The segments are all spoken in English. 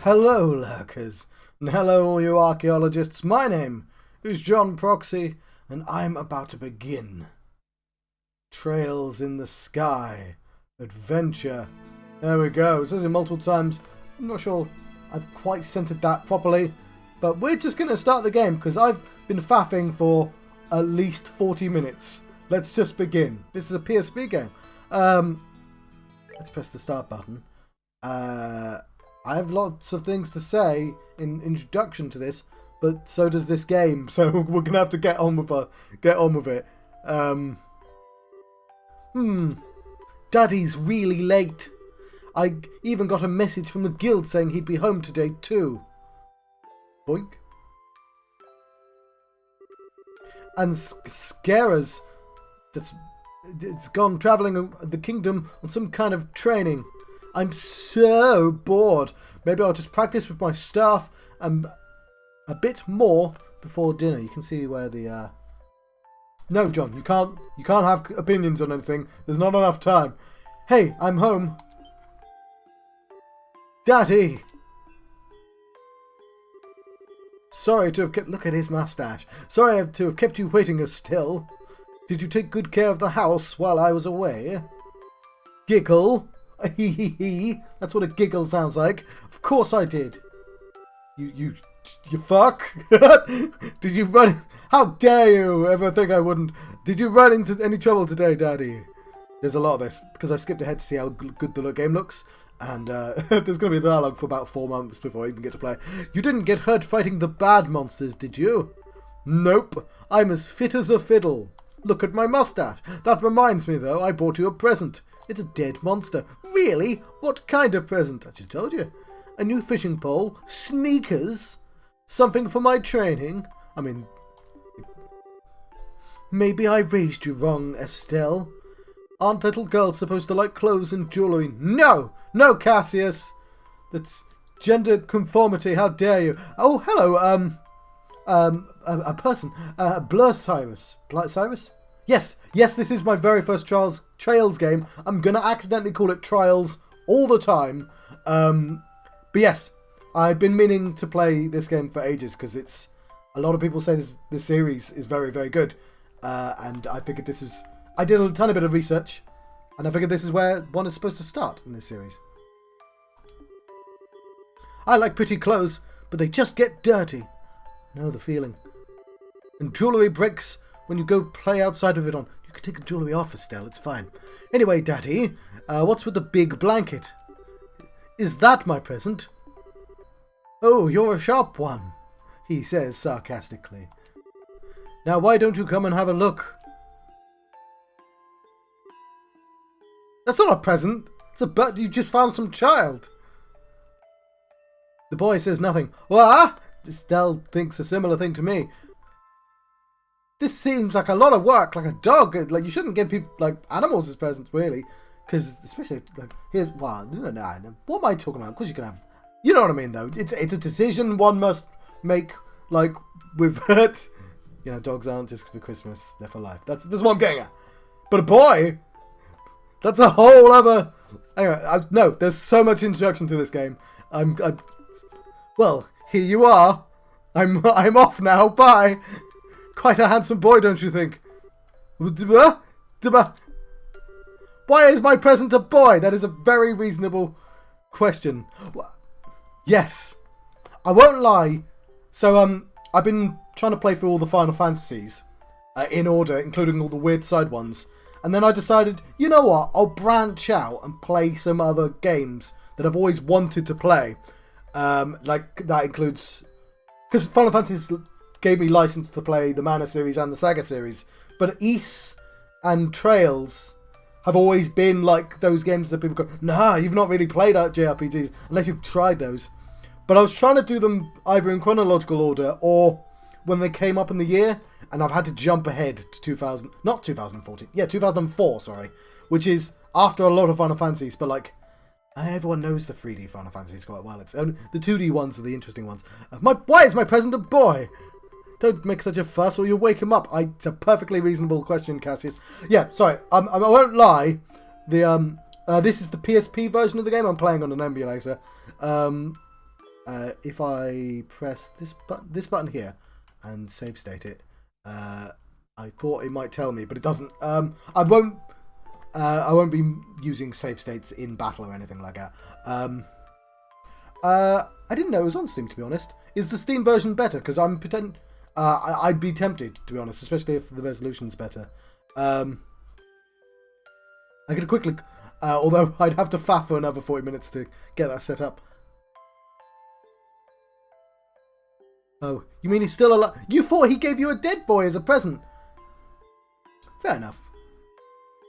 Hello, lurkers, and hello, all you archaeologists. My name is John Proxy, and I'm about to begin. Trails in the sky, adventure. There we go. It says it multiple times. I'm not sure I've quite centered that properly, but we're just going to start the game because I've been faffing for at least 40 minutes. Let's just begin. This is a PSP game. Let's press the start button. I have lots of things to say in introduction to this, but so does this game. So we're gonna have to get on with it. Daddy's really late. I even got a message from the guild saying he'd be home today too. Boink. And Scarers, it's gone travelling the kingdom on some kind of training. I'm so bored. Maybe I'll just practice with my staff and a bit more before dinner. You can see where the No, John, you can't have opinions on anything. There's not enough time. Hey, I'm home. Daddy. Sorry to have kept... Look at his mustache. Sorry to have kept you waiting still. Did you take good care of the house while I was away? Giggle. That's what a giggle sounds like. Of course I did. You fuck. Did you run... How dare you ever think I wouldn't... Did you run into any trouble today, Daddy? There's a lot of this, because I skipped ahead to see how good the game looks. And there's going to be a dialogue for about 4 months before I even get to play. You didn't get hurt fighting the bad monsters, did you? Nope. I'm as fit as a fiddle. Look at my mustache. That reminds me, though, I bought you a present. It's a dead monster. Really? What kind of present? I just told you. A new fishing pole? Sneakers? Something for my training? I mean... Maybe I raised you wrong, Estelle. Aren't little girls supposed to like clothes and jewellery? No! No, Cassius! That's gender conformity, how dare you? Oh, hello, a person. Blur Cyrus. Blur Cyrus? Yes, this is my very first Trails game. I'm going to accidentally call it Trials all the time. But yes, I've been meaning to play this game for ages because it's... A lot of people say this series is very, very good. And I figured this is... I did a tiny bit of research, and I figured this is where one is supposed to start in this series. I like pretty clothes, but they just get dirty. Know the feeling. And jewellery breaks when you go play outside of it on. You can take the jewellery off, Estelle, it's fine. Anyway, Daddy, what's with the big blanket? Is that my present? Oh, you're a sharp one, he says sarcastically. Now why don't you come and have a look? That's not a present. It's a bird. You just found some child. The boy says nothing. What? Estelle thinks a similar thing to me. This seems like a lot of work, like a dog. Like you shouldn't give people like animals as presents, really, because especially like here's well, no. What am I talking about? Of course you can have. You know what I mean, though. It's a decision one must make. Like with hurt. You know, dogs aren't just for Christmas; they're for life. That's what I'm getting at. But a boy. That's a whole other... Anyway, no, there's so much introduction to this game. Well, here you are. I'm off now. Bye. Quite a handsome boy, don't you think? Why is my present a boy? That is a very reasonable question. Yes. I won't lie. So, I've been trying to play through all the Final Fantasies in order, including all the weird side ones. And then I decided, you know what, I'll branch out and play some other games that I've always wanted to play. Like, that includes... Because Final Fantasy gave me license to play the Mana series and the Saga series. But Ys and Trails have always been like those games that people go, nah, you've not really played JRPGs unless you've tried those. But I was trying to do them either in chronological order or when they came up in the year. And I've had to jump ahead to 2004, sorry. Which is after a lot of Final Fantasies, but like, everyone knows the 3D Final Fantasies quite well. It's only the 2D ones are the interesting ones. Why is my present a boy? Don't make such a fuss or you'll wake him up. It's a perfectly reasonable question, Cassius. Yeah, sorry, I won't lie. This is the PSP version of the game. I'm playing on an emulator. if I press this button here and save state it, I thought it might tell me, but it doesn't. I won't be using save states in battle or anything like that. I didn't know it was on Steam, to be honest. Is the Steam version better? Because I'd be tempted, to be honest, especially if the resolution's better. I could quickly, although I'd have to faff for another 40 minutes to get that set up. Oh, you mean he's still alive? You thought he gave you a dead boy as a present? Fair enough.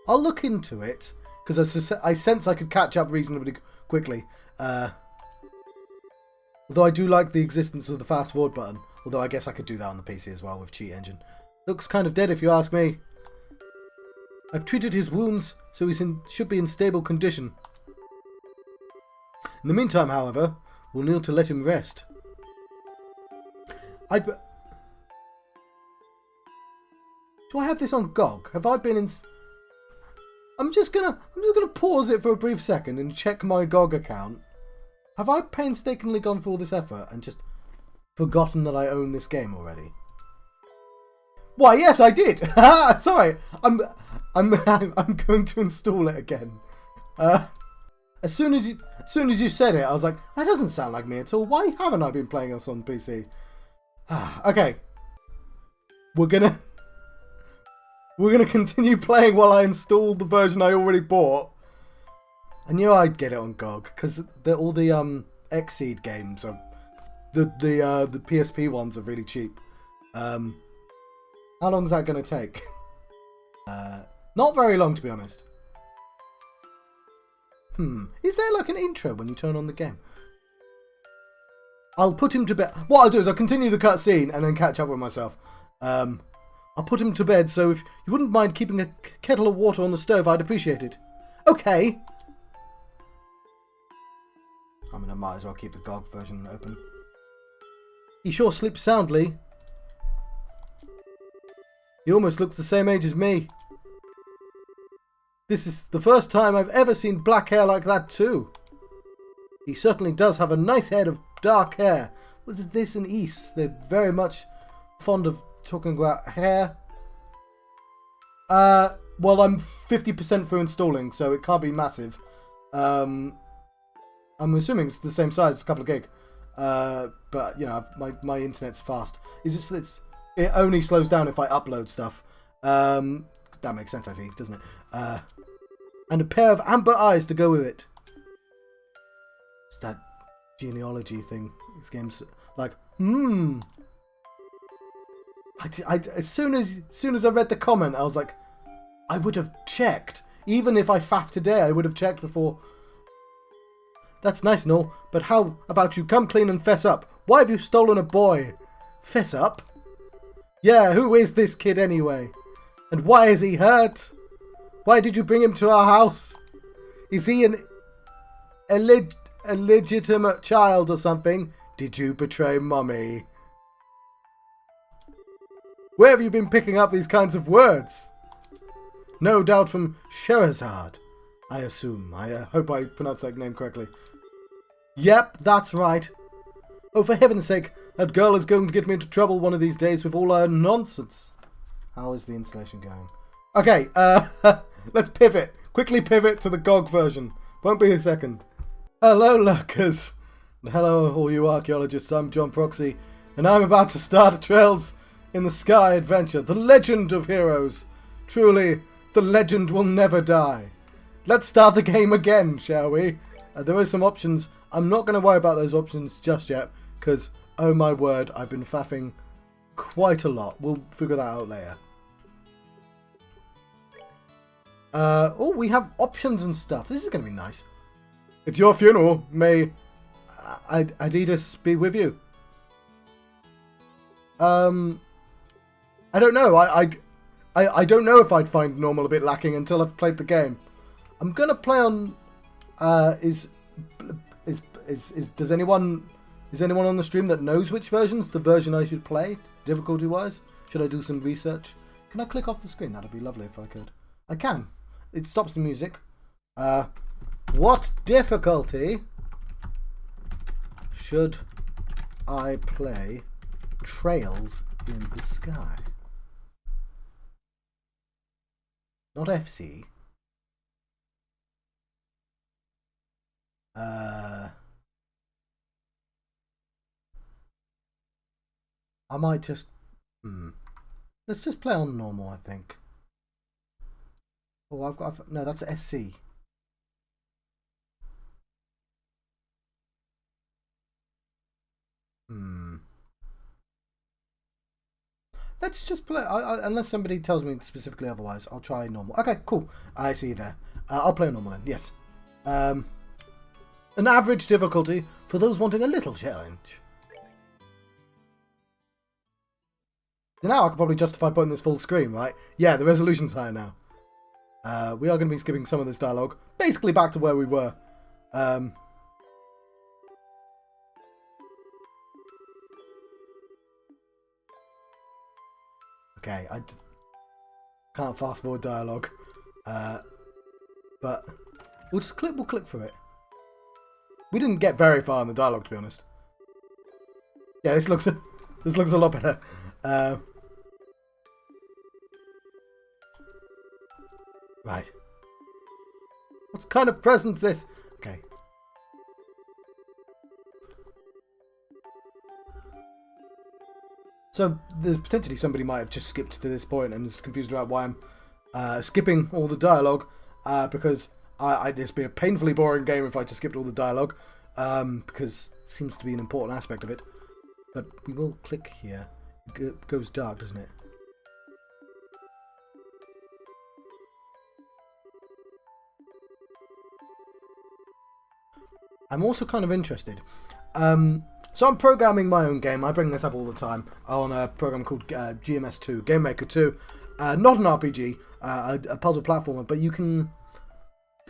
I'll look into it, because I sense I could catch up reasonably quickly. Although I do like the existence of the fast forward button. Although I guess I could do that on the PC as well with Cheat Engine. Looks kind of dead if you ask me. I've treated his wounds, so he should be in stable condition. In the meantime, however, we'll need to let him rest. Do I have this on GOG? Have I been in... I'm just gonna pause it for a brief second and check my GOG account. Have I painstakingly gone through all this effort and just forgotten that I own this game already? Why, yes, I did. Sorry, I'm going to install it again. As soon as you said it, I was like, that doesn't sound like me at all. Why haven't I been playing this on PC? Okay, we're gonna continue playing while I install the version I already bought. I knew I'd get it on GOG because all the Xseed games are the PSP ones are really cheap. How long is that going to take? Not very long, to be honest. Is there like an intro when you turn on the game? I'll put him to bed. What I'll do is I'll continue the cutscene and then catch up with myself. I'll put him to bed, so if you wouldn't mind keeping a kettle of water on the stove, I'd appreciate it. Okay. I mean, I might as well keep the GOG version open. He sure sleeps soundly. He almost looks the same age as me. This is the first time I've ever seen black hair like that too. He certainly does have a nice head of dark hair. Was it this and East? They're very much fond of talking about hair. Well, I'm 50% through installing, so it can't be massive. I'm assuming it's the same size, a couple of gig. But you know, my internet's fast. It only slows down if I upload stuff. That makes sense, I think, doesn't it? And a pair of amber eyes to go with it. It's that genealogy thing. This game's like, as soon as I read the comment, I was like, I would have checked. Even if I faffed today, I would have checked before. That's nice and all, but how about you come clean and fess up? Why have you stolen a boy? Fess up? Yeah, who is this kid anyway? And why is he hurt? Why did you bring him to our house? Is he an illegitimate child or something? Did you betray Mummy? Where have you been picking up these kinds of words? No doubt from Sherazade, I assume. I hope I pronounced that name correctly. Yep, that's right. Oh, for heaven's sake, that girl is going to get me into trouble one of these days with all her nonsense. How is the installation going? Okay, let's pivot. Quickly pivot to the GOG version. Won't be a second. Hello, lurkers. And hello, all you archaeologists. I'm John Proxy, and I'm about to start a Trails in the Sky adventure. The legend of heroes. Truly, the legend will never die. Let's start the game again, shall we? There are some options. I'm not going to worry about those options just yet, because, oh my word, I've been faffing quite a lot. We'll figure that out later. Oh, we have options and stuff. This is going to be nice. It's your funeral. May Adidas be with you. I don't know. I don't know if I'd find normal a bit lacking until I've played the game. I'm gonna play on. Is anyone on the stream that knows which version's the version I should play difficulty wise? Should I do some research? Can I click off the screen? That'd be lovely if I could. I can. It stops the music. What difficulty Should I play Trails in the Sky? Not FC. I might just... Let's just play on normal, I think. Oh, no, that's SC. Let's just play... unless somebody tells me specifically otherwise, I'll try normal. Okay, cool. I see you there. I'll play normal then, yes. An average difficulty for those wanting a little challenge. Now I can probably justify putting this full screen, right? Yeah, the resolution's higher now. We are going to be skipping some of this dialogue. Basically back to where we were. Okay, I can't fast forward dialogue. But we'll click through it. We didn't get very far in the dialogue, to be honest. Yeah, this looks a lot better. Right. What kind of present's this? Okay. So there's potentially somebody might have just skipped to this point and is confused about why I'm skipping all the dialogue. Because it'd be a painfully boring game if I just skipped all the dialogue. Because it seems to be an important aspect of it. But we will click here. It goes dark, doesn't it? I'm also kind of interested. So I'm programming my own game. I bring this up all the time on a program called GMS2, Game Maker 2. Not an RPG, a puzzle platformer, but you can...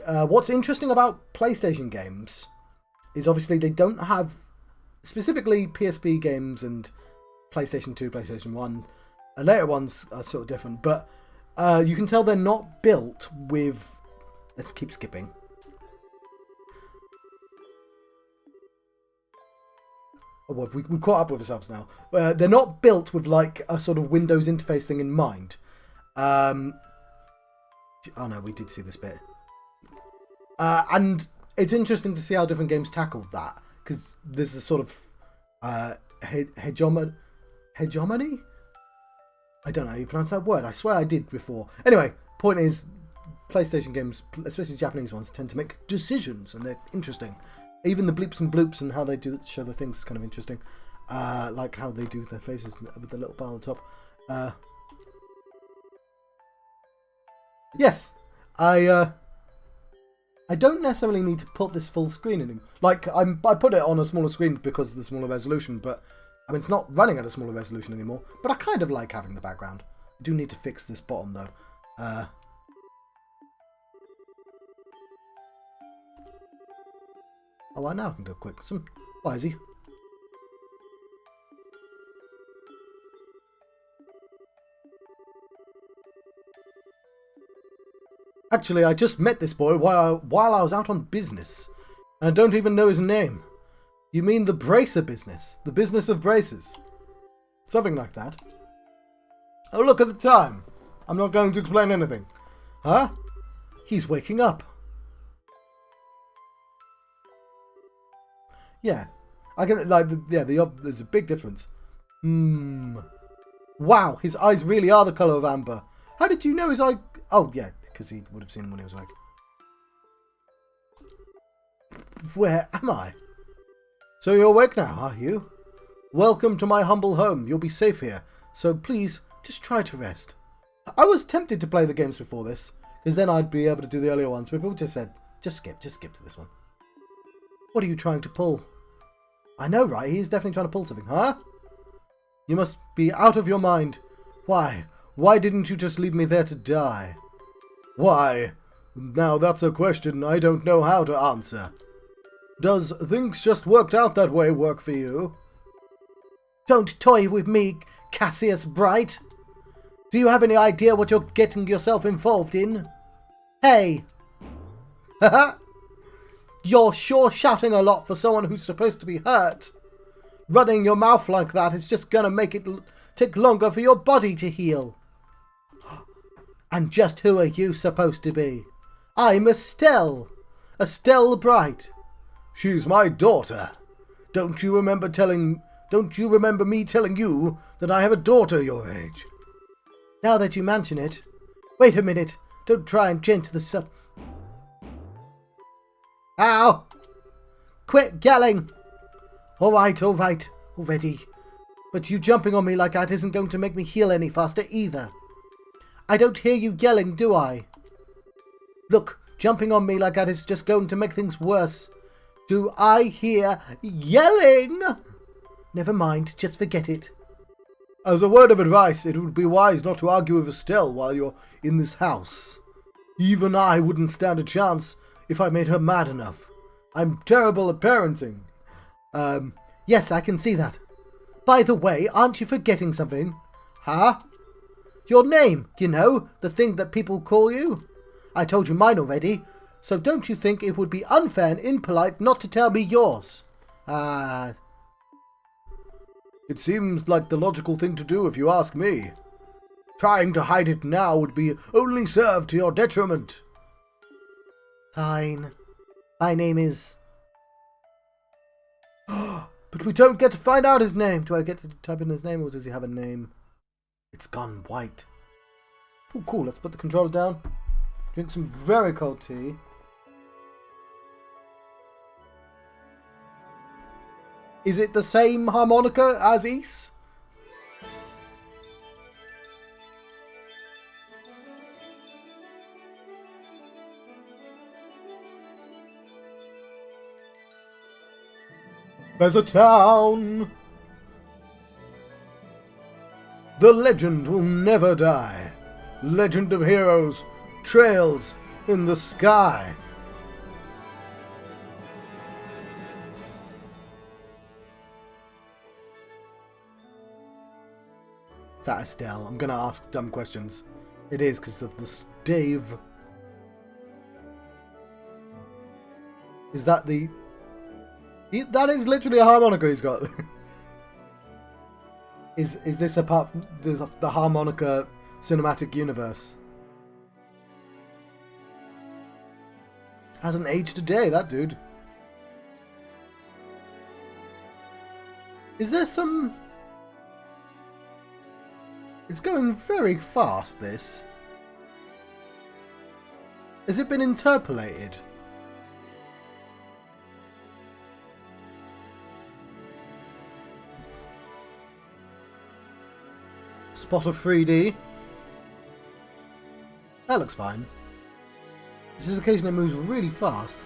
what's interesting about PlayStation games is obviously they don't have... Specifically PSP games and PlayStation 2, PlayStation 1. Later ones are sort of different, but you can tell they're not built with... Let's keep skipping. Oh, well, we've caught up with ourselves now. They're not built with like a sort of Windows interface thing in mind. Oh no, we did see this bit. And it's interesting to see how different games tackled that. Because there's a sort of hegemony? I don't know how you pronounce that word. I swear I did before. Anyway, point is, PlayStation games, especially Japanese ones, tend to make decisions, and they're interesting. Even the bleeps and bloops and how they do show the things is kind of interesting. Like how they do their faces with the little bar on the top. Yes, I don't necessarily need to put this full screen in. Like I put it on a smaller screen because of the smaller resolution, but I mean it's not running at a smaller resolution anymore. But I kind of like having the background. I do need to fix this bottom though. Oh, I now can go quick. Why is he? Actually, I just met this boy while I was out on business. And I don't even know his name. You mean the bracer business? The business of braces? Something like that. Oh, look at the time. I'm not going to explain anything. Huh? He's waking up. Yeah, I get it. Like, there's a big difference. Wow, his eyes really are the colour of amber. How did you know his eye? Oh, yeah, because he would have seen him when he was awake. Where am I? So you're awake now, are you? Welcome to my humble home. You'll be safe here. So please, just try to rest. I was tempted to play the games before this, because then I'd be able to do the earlier ones. But people just said, just skip to this one. What are you trying to pull? I know, right? He's definitely trying to pull something, huh? You must be out of your mind. Why? Why didn't you just leave me there to die? Why? Now that's a question I don't know how to answer. Does things just worked out that way work for you? Don't toy with me, Cassius Bright. Do you have any idea what you're getting yourself involved in? Hey! Haha! You're sure shouting a lot for someone who's supposed to be hurt. Running your mouth like that is just gonna make it take longer for your body to heal. And just who are you supposed to be? I'm Estelle. Estelle Bright. She's my daughter. Don't you remember me telling you that I have a daughter your age? Now that you mention it. Wait a minute. Don't try and change the sub. Ow! Quit yelling! Alright, already. But you jumping on me like that isn't going to make me heal any faster either. I don't hear you yelling, do I? Look, jumping on me like that is just going to make things worse. Do I hear yelling? Never mind, just forget it. As a word of advice, it would be wise not to argue with Estelle while you're in this house. Even I wouldn't stand a chance if I made her mad enough. I'm terrible at parenting. Yes, I can see that. By the way, aren't you forgetting something? Huh? Your name, you know, the thing that people call you. I told you mine already, so don't you think it would be unfair and impolite not to tell me yours? It seems like the logical thing to do if you ask me. Trying to hide it now would be only serve to your detriment. Fine. My name is... But we don't get to find out his name. Do I get to type in his name or does he have a name? It's gone white. Oh, cool. Let's put the controller down. Drink some very cold tea. Is it the same harmonica as Ys? There's a town. The legend will never die. Legend of heroes, trails in the sky. Is that Estelle? I'm gonna ask dumb questions. It is because of the stave. Is that the... That is literally a harmonica he's got. Is this apart from the harmonica cinematic universe? Hasn't aged a day, that dude. Is there some... It's going very fast, this. Has it been interpolated? Spot of 3D. That looks fine. Just occasionally it moves really fast.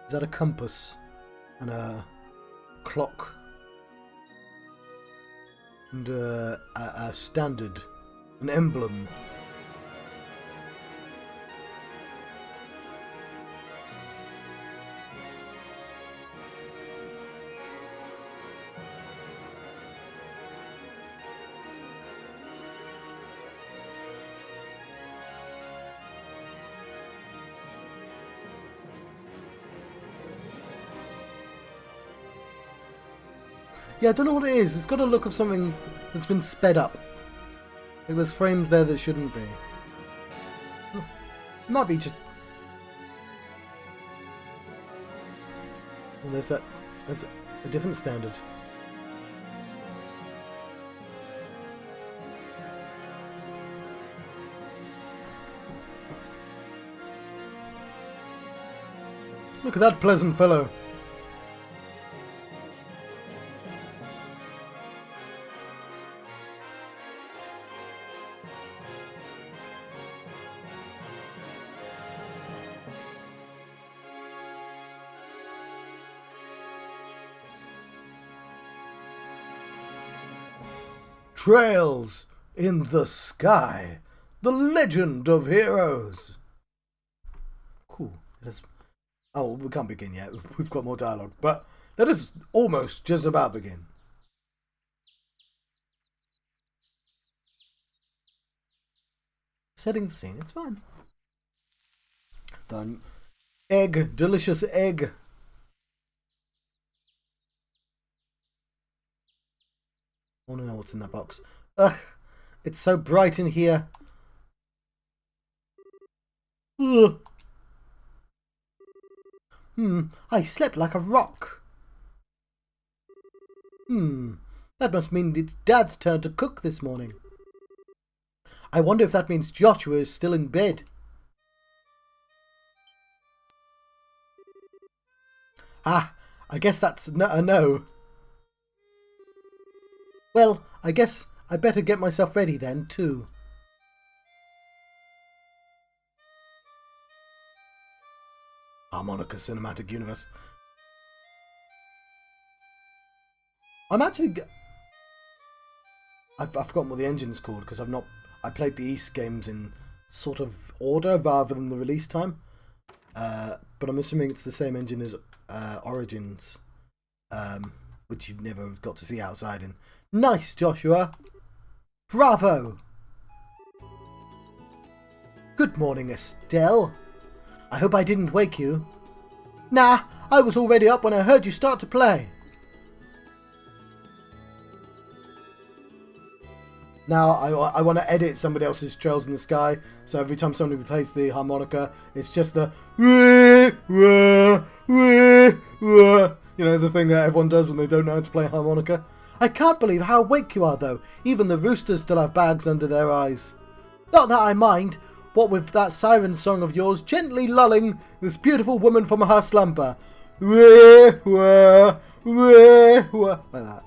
Is that a compass? And a clock? And a standard? An emblem? Yeah, I don't know what it is. It's got a look of something that's been sped up. Like there's frames there that shouldn't be. Might be just... Well, that's a different standard. Look at that pleasant fellow. Trails in the sky. The legend of heroes. Cool. Oh, we can't begin yet. We've got more dialogue. But that is almost just about begin. Setting the scene. It's fine. Done. Egg. Delicious egg. I want to know what's in that box. Ugh. It's so bright in here. Ugh. I slept like a rock. That must mean it's Dad's turn to cook this morning. I wonder if that means Joshua is still in bed. Ah, I guess that's a no. Well, I guess I better get myself ready then, too. Harmonica Cinematic Universe. I'm actually... I've forgotten what the engine's called because I played the East games in sort of order rather than the release time. But I'm assuming it's the same engine as Origins, which you never got to see outside in. Nice, Joshua! Bravo! Good morning, Estelle. I hope I didn't wake you. Nah, I was already up when I heard you start to play. Now, I want to edit somebody else's Trails in the Sky, so every time somebody plays the harmonica, it's just the you know, the thing that everyone does when they don't know how to play harmonica. I can't believe how awake you are, though. Even the roosters still have bags under their eyes. Not that I mind, what with that siren song of yours gently lulling this beautiful woman from her slumber. Like that.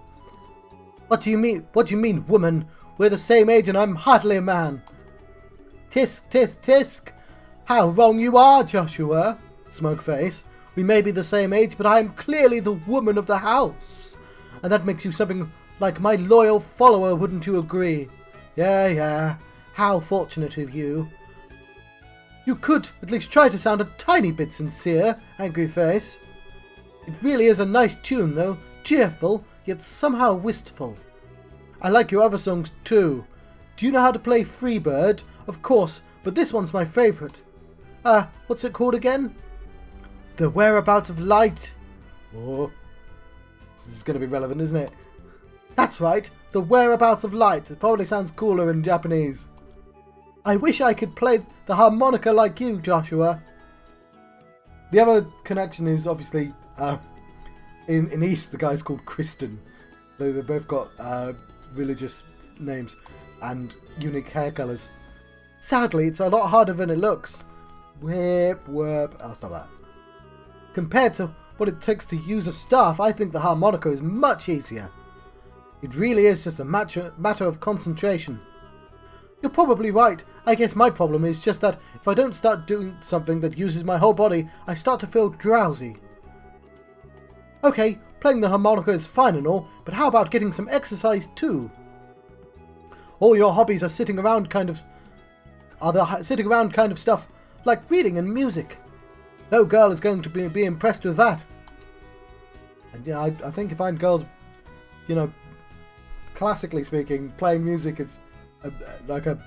What do you mean? What do you mean, woman? We're the same age and I'm hardly a man. Tisk, tisk, tisk. How wrong you are, Joshua. Smokeface. We may be the same age, but I am clearly the woman of the house. And that makes you something like my loyal follower, wouldn't you agree? Yeah. How fortunate of you. You could at least try to sound a tiny bit sincere, Angry Face. It really is a nice tune, though. Cheerful, yet somehow wistful. I like your other songs too. Do you know how to play Freebird? Of course, but this one's my favourite. What's it called again? The Whereabouts of Light. Oh, this is going to be relevant, isn't it? That's right, The Whereabouts of Light. It probably sounds cooler in Japanese. I wish I could play the harmonica like you, Joshua. The other connection is obviously in East the guy's called Kristen. They've both got religious names and unique hair colours. Sadly, it's a lot harder than it looks. I'll stop that. Compared to what it takes to use a staff, I think the harmonica is much easier. It really is just a matter of concentration. You're probably right. I guess my problem is just that if I don't start doing something that uses my whole body, I start to feel drowsy. Okay, playing the harmonica is fine and all, but how about getting some exercise too? All your hobbies are sitting around kind of stuff like reading and music. No girl is going to be impressed with that. And yeah, I think you find girls, you know, classically speaking, playing music is like a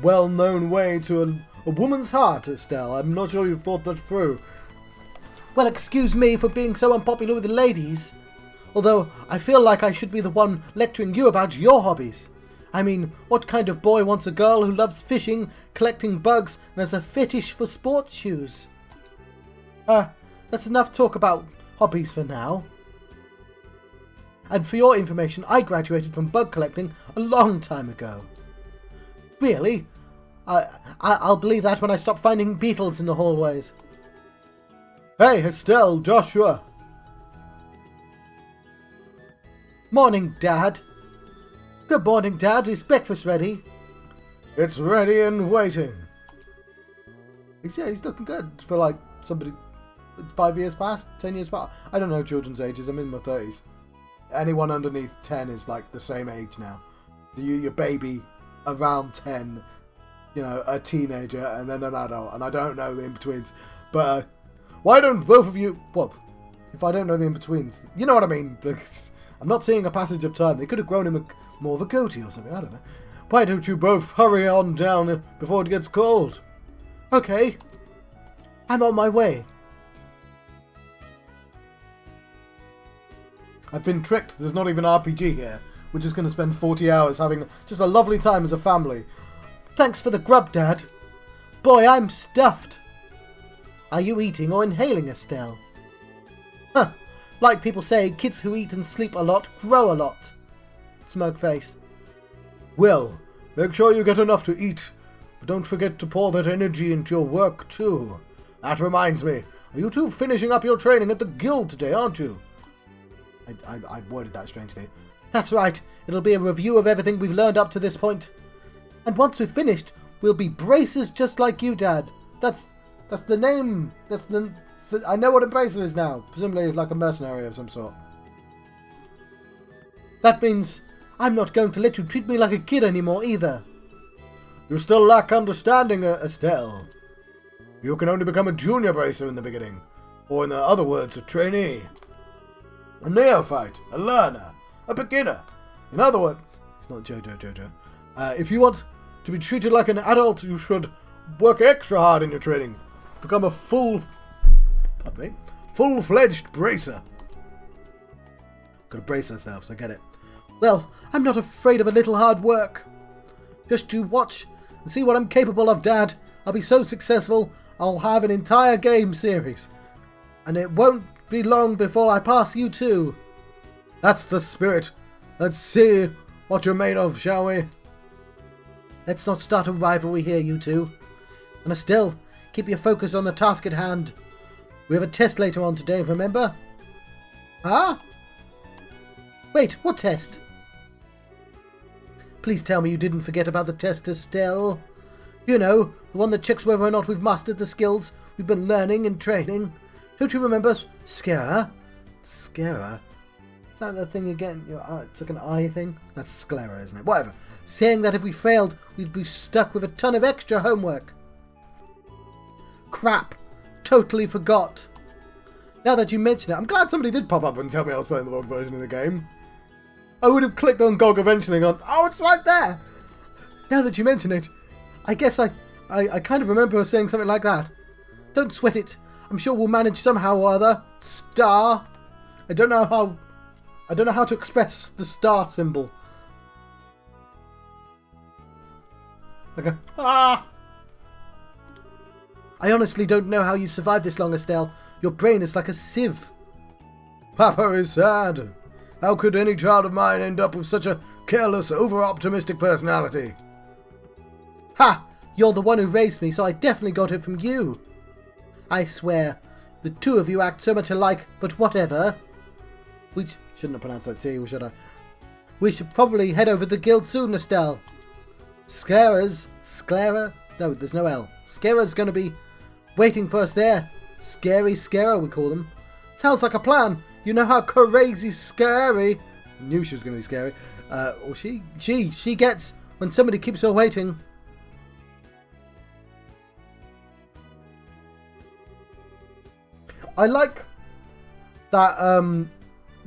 well-known way to a woman's heart, Estelle. I'm not sure you've thought that through. Well, excuse me for being so unpopular with the ladies. Although, I feel like I should be the one lecturing you about your hobbies. I mean, what kind of boy wants a girl who loves fishing, collecting bugs, and has a fetish for sports shoes? That's enough talk about hobbies for now. And for your information, I graduated from bug collecting a long time ago. Really? I'll believe that when I stop finding beetles in the hallways. Hey, Estelle, Joshua. Morning, Dad. Good morning, Dad. Is breakfast ready? It's ready and waiting. He's looking good for like somebody 5 years past, 10 years past. I don't know children's ages. I'm in my 30s. Anyone underneath 10 is like the same age now. Your baby around 10, you know, a teenager and then an adult. And I don't know the in-betweens. But Why don't both of you... Well, if I don't know the in-betweens. You know what I mean. I'm not seeing a passage of time. They could have grown him more of a goatee or something. I don't know. Why don't you both hurry on down before it gets cold? Okay. I'm on my way. I've been tricked. There's not even an RPG here. We're just going to spend 40 hours having just a lovely time as a family. Thanks for the grub, Dad. Boy, I'm stuffed. Are you eating or inhaling, Estelle? Huh. Like people say, kids who eat and sleep a lot grow a lot. Smug face. Well, make sure you get enough to eat. But don't forget to pour that energy into your work, too. That reminds me. Are you two finishing up your training at the guild today, aren't you? I worded that strangely. That's right. It'll be a review of everything we've learned up to this point. And once we've finished, we'll be bracers just like you, Dad. That's the name. I know what a bracer is now. Presumably like a mercenary of some sort. That means I'm not going to let you treat me like a kid anymore either. You still lack understanding, Estelle. You can only become a junior bracer in the beginning. Or in other words, a trainee. A neophyte, a learner, a beginner. In other words, it's not Jojo. If you want to be treated like an adult, you should work extra hard in your training. Become a full-fledged bracer. Gotta brace ourselves, I get it. Well, I'm not afraid of a little hard work. Just you watch and see what I'm capable of, Dad. I'll be so successful, I'll have an entire game series. And it won't be long before I pass you too. That's the spirit. Let's see what you're made of, shall we? Let's not start a rivalry here, you two. And Estelle, keep your focus on the task at hand. We have a test later on today, remember? Huh? Wait, what test? Please tell me you didn't forget about the test, Estelle. You know, the one that checks whether or not we've mastered the skills we've been learning and training. Don't you remember Sclera? Sclera? Is that the thing again? It's like an eye thing? That's Sclera, isn't it? Whatever. Saying that if we failed, we'd be stuck with a ton of extra homework. Crap. Totally forgot. Now that you mention it, I'm glad somebody did pop up and tell me I was playing the wrong version of the game. I would have clicked on GOG eventually and gone, oh, it's right there! Now that you mention it, I guess I kind of remember saying something like that. Don't sweat it. I'm sure we'll manage somehow or other. Star. I don't know how to express the star symbol. Okay. Ah. I honestly don't know how you survived this long, Estelle. Your brain is like a sieve. Papa is sad. How could any child of mine end up with such a careless, over-optimistic personality? Ha! You're the one who raised me, so I definitely got it from you. I swear, the two of you act so much alike, but whatever. We shouldn't have pronounced that T, should I? We should probably head over to the guild soon, Estelle. Sclera? No, there's no L. Sclera's going to be waiting for us there. Scary Sclera, we call them. Sounds like a plan. You know how crazy scary. I knew she was going to be scary. Or she gets when somebody keeps her waiting. I like that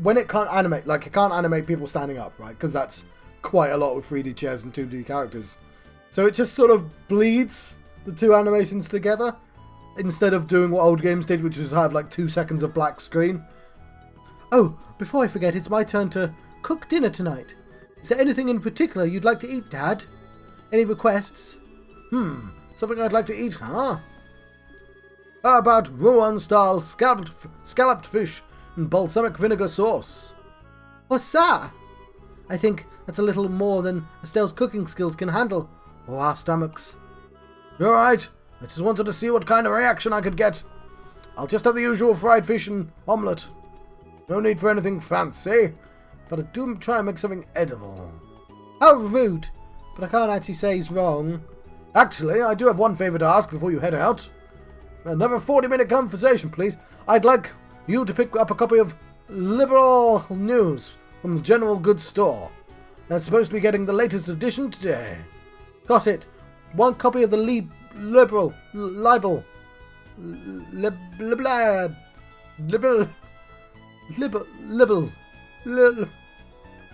when it can't animate, like it can't animate people standing up, right? Because that's quite a lot with 3D chairs and 2D characters. So it just sort of bleeds the two animations together instead of doing what old games did, which was have like 2 seconds of black screen. Oh, before I forget, it's my turn to cook dinner tonight. Is there anything in particular you'd like to eat, Dad? Any requests? Something I'd like to eat, huh? How about Rouen-style scalloped fish and balsamic vinegar sauce? What's that? I think that's a little more than Estelle's cooking skills can handle, or our stomachs. You're right. I just wanted to see what kind of reaction I could get. I'll just have the usual fried fish and omelette. No need for anything fancy, but I do try and make something edible. How rude! But I can't actually say he's wrong. Actually, I do have one favour to ask before you head out. Another 40-minute conversation, please. I'd like you to pick up a copy of Liberal News from the General Goods Store. That's supposed to be getting the latest edition today. Got it. One copy of the Libel.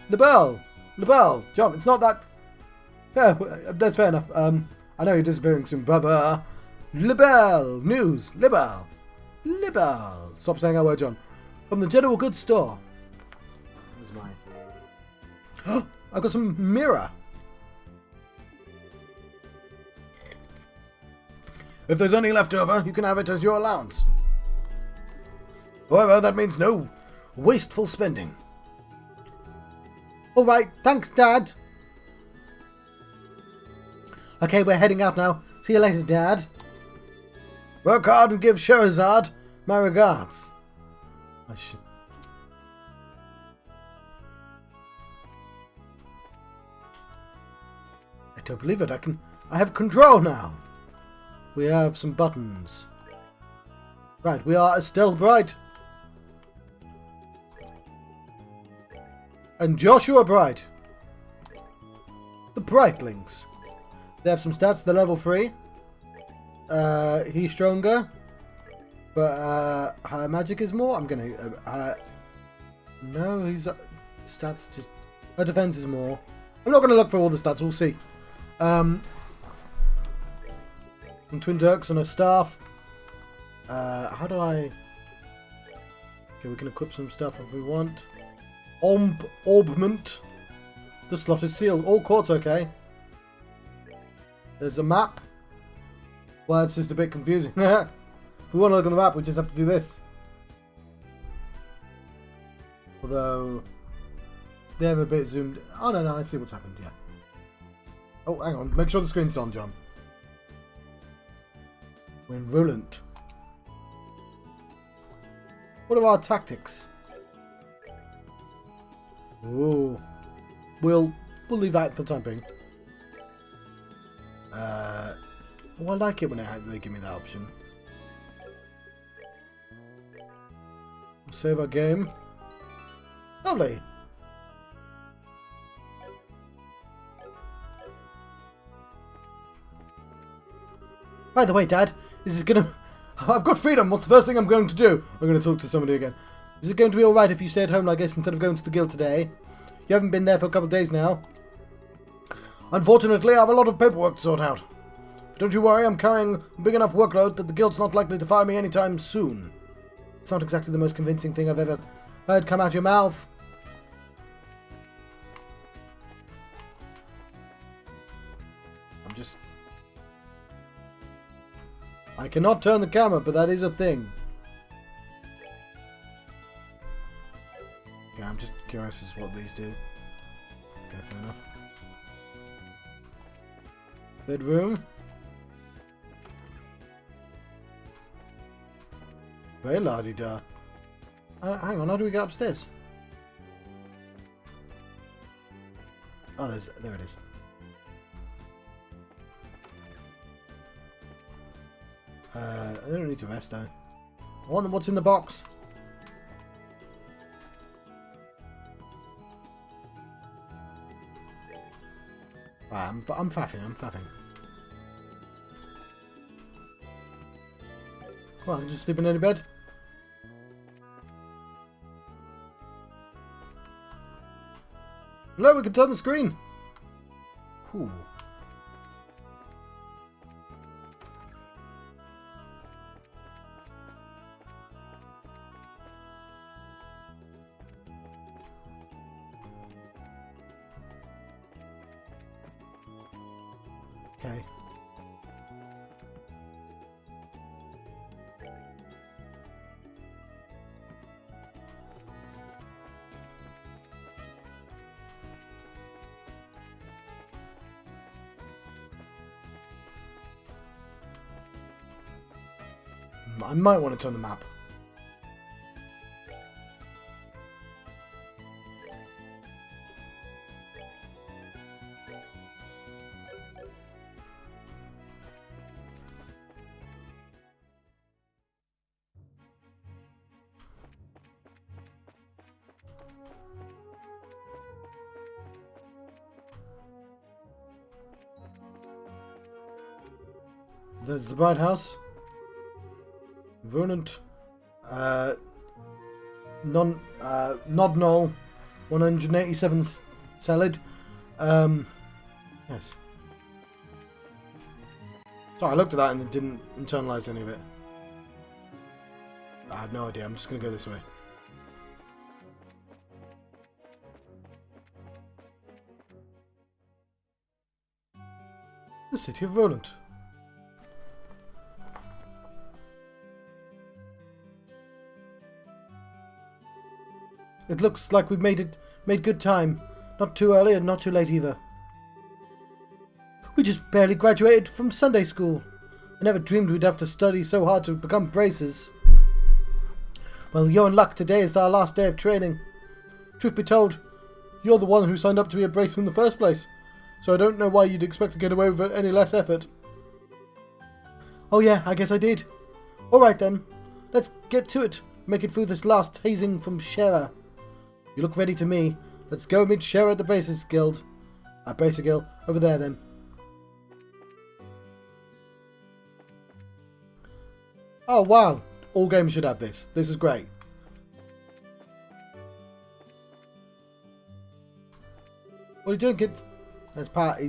liberal, John, it's not that. Yeah, that's fair enough. I know you're disappearing soon, brother. Liberal news, liberal. Stop saying that word, John. From the general goods store. Where's mine? I got some mirror. If there's any left over, you can have it as your allowance. However, that means no wasteful spending. All right, thanks, Dad. Okay, we're heading out now. See you later, Dad. Work hard and give Scheherazade my regards. I don't believe it. I have control now. We have some buttons. Right, we are Estelle Bright. And Joshua Bright. The Brightlings. They have some stats. They're level 3. He's stronger. But her magic is more. I'm gonna... no, he's... stats just... her defense is more. I'm not gonna look for all the stats. We'll see. And Twin Turks and a staff. How do I... okay, we can equip some stuff if we want. Orbment. The slot is sealed. All courts okay. There's a map. Well, it's just a bit confusing. If we want to look on the map, we just have to do this. Although, they have a bit zoomed... oh, no, I see what's happened, yeah. Oh, hang on. Make sure the screen's on, John. We're in Roland. What are our tactics? Ooh. We'll leave that for the time being. Well, I like it when they give me that option. Save our game. Lovely. By the way, Dad, this is gonna... I've got freedom. What's the first thing I'm going to do? I'm going to talk to somebody again. Is it going to be alright if you stay at home like this instead of going to the guild today? You haven't been there for a couple of days now. Unfortunately, I have a lot of paperwork to sort out. But don't you worry, I'm carrying a big enough workload that the guild's not likely to fire me anytime soon. It's not exactly the most convincing thing I've ever heard come out of your mouth. I cannot turn the camera, but that is a thing. Okay, I'm just curious as to what these do. Okay, fair enough. Bedroom. Very la-di-da. Hang on, how do we get upstairs? Oh, there it is. I don't need to rest though. I wonder what's in the box. I'm faffing. Come on, I can just sleep in any bed. Look, we can turn the screen. Cool. Okay. I might want to turn the map. There's the Bright House. Vernon. Nodnol. 187 salad. Yes. Sorry, I looked at that and it didn't internalise any of it. I have no idea. I'm just going to go this way. The city of Roland. It looks like we've made good time. Not too early and not too late either. We just barely graduated from Sunday school. I never dreamed we'd have to study so hard to become bracers. Well, you're in luck. Today is our last day of training. Truth be told, you're the one who signed up to be a bracer in the first place, so I don't know why you'd expect to get away with any less effort. Oh yeah, I guess I did. Alright then, let's get to it. Make it through this last hazing from Shera. You look ready to me. Let's go meet Shera at the Bracers Guild. Bracer Guild, over there then. Oh wow, all games should have this. This is great. What are you doing, kids? There's Pat.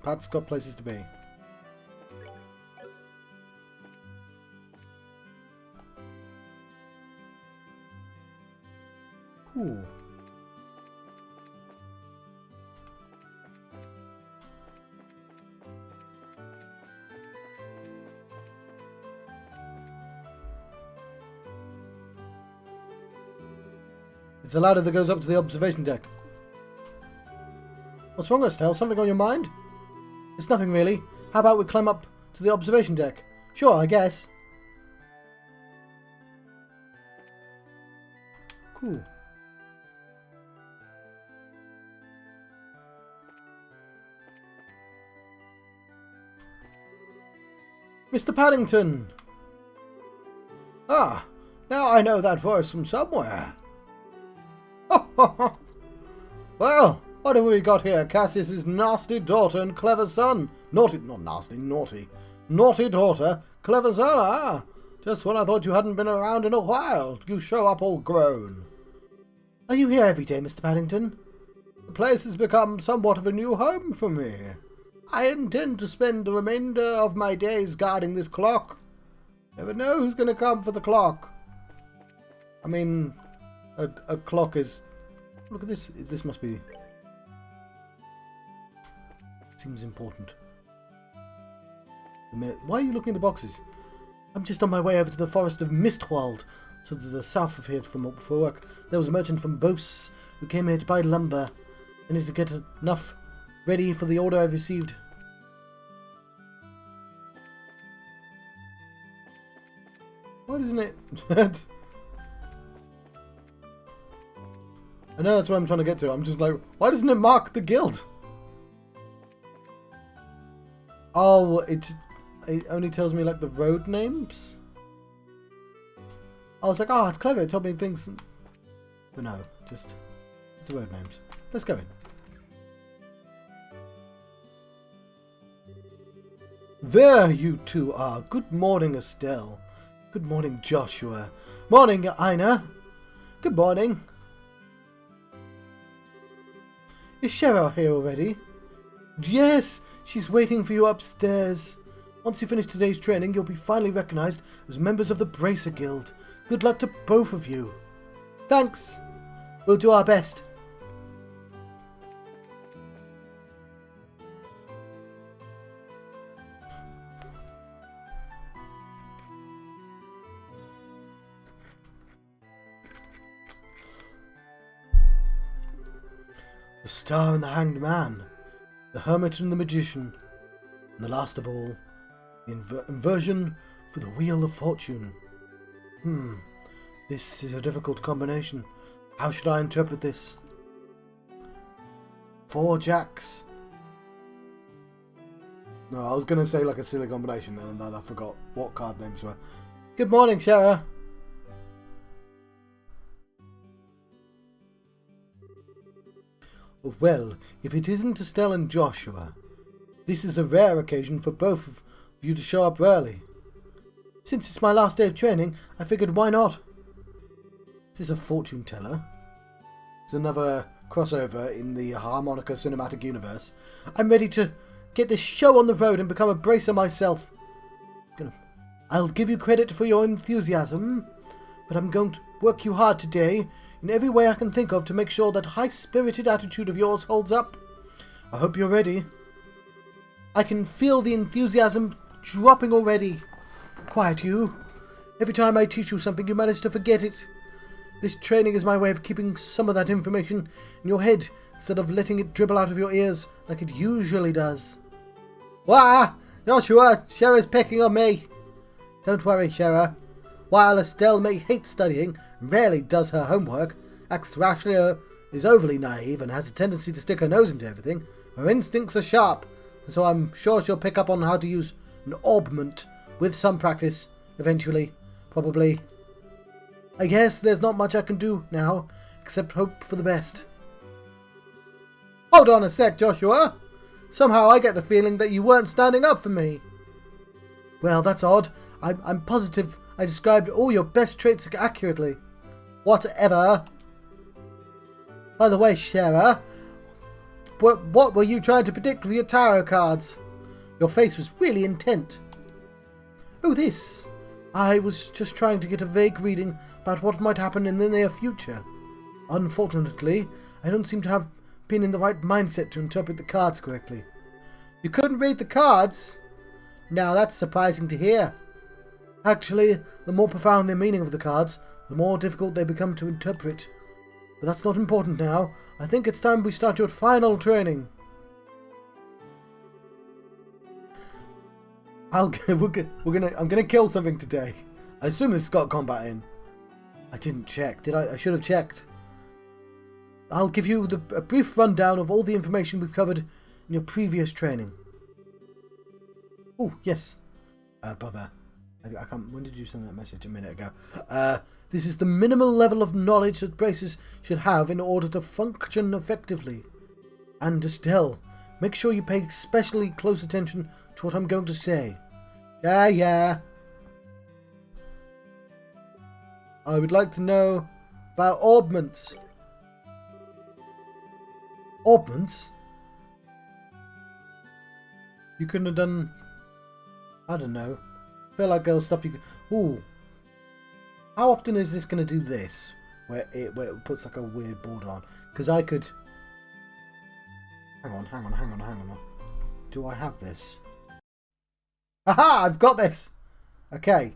Pat's got places to be. Ooh. It's a ladder that goes up to the observation deck. What's wrong, Estelle? Something on your mind? It's nothing really. How about we climb up to the observation deck? Sure, I guess. Cool. Mr. Paddington! Ah, now I know that voice from somewhere. Well, what have we got here? Cassius's nasty daughter and clever son. Naughty, not nasty, naughty. Naughty daughter, clever son, ah. Just when I thought you hadn't been around in a while, you show up all grown. Are you here every day, Mr. Paddington? The place has become somewhat of a new home for me. I intend to spend the remainder of my days guarding this clock. Never know who's going to come for the clock. I mean, a clock is... Look at this. This must be... Seems important. Why are you looking at the boxes? I'm just on my way over to the forest of Mistwald, to the south of here for work. There was a merchant from Bose who came here to buy lumber. I need to get enough ready for the order I've received. Why doesn't it... I know that's what I'm trying to get to. I'm just like, why doesn't it mark the guild? Oh, it only tells me like the road names. I was like, oh, it's clever. It told me things. But no, just the road names. Let's go in. There you two are. Good morning, Estelle. Good morning, Joshua. Morning, Ina. Good morning. Is Cheryl here already? Yes, she's waiting for you upstairs. Once you finish today's training, you'll be finally recognized as members of the Bracer Guild. Good luck to both of you. Thanks. We'll do our best. The Star and the Hanged Man, the Hermit and the Magician, and the last of all, the inversion for the Wheel of Fortune. This is a difficult combination. How should I interpret this? 4 jacks. No, I was going to say like a silly combination, and then I forgot what card names were. Good morning, Shara. Well, if it isn't Estelle and Joshua, this is a rare occasion for both of you to show up early. Since it's my last day of training, I figured why not? Is this a fortune teller? It's another crossover in the Harmonica Cinematic Universe. I'm ready to get this show on the road and become a bracer myself. I'll give you credit for your enthusiasm, but I'm going to work you hard today in every way I can think of to make sure that high-spirited attitude of yours holds up. I hope you're ready. I can feel the enthusiasm dropping already. Quiet, you. Every time I teach you something, you manage to forget it. This training is my way of keeping some of that information in your head instead of letting it dribble out of your ears like it usually does. Wah! Joshua, Shera's picking on me. Don't worry, Shera. While Estelle may hate studying and rarely does her homework, acts rashly, is overly naive and has a tendency to stick her nose into everything, her instincts are sharp, and so I'm sure she'll pick up on how to use an orbment with some practice, eventually, probably. I guess there's not much I can do now, except hope for the best. Hold on a sec, Joshua. Somehow I get the feeling that you weren't standing up for me. Well, that's odd. I'm positive I described all your best traits accurately. Whatever. By the way, Shera, what were you trying to predict with your tarot cards? Your face was really intent. Oh, this. I was just trying to get a vague reading about what might happen in the near future. Unfortunately, I don't seem to have been in the right mindset to interpret the cards correctly. You couldn't read the cards? Now that's surprising to hear. Actually, the more profound the meaning of the cards, the more difficult they become to interpret. But that's not important now. I think it's time we start your final training. I'm gonna kill something today. I assume this has got combat in. I didn't check, did I? I should have checked. I'll give you a brief rundown of all the information we've covered in your previous training. Oh, yes. Bother. I can't. When did you send that message? A minute ago. This is the minimal level of knowledge that bracers should have in order to function effectively. And Estelle, make sure you pay especially close attention to what I'm going to say. Yeah. I would like to know about orbments. Orbments? You couldn't have done... I don't know. I feel like there was stuff you could... Ooh. How often is this going to do this? Where it puts like a weird border on? Because I could... Hang on. Do I have this? Aha! I've got this! Okay.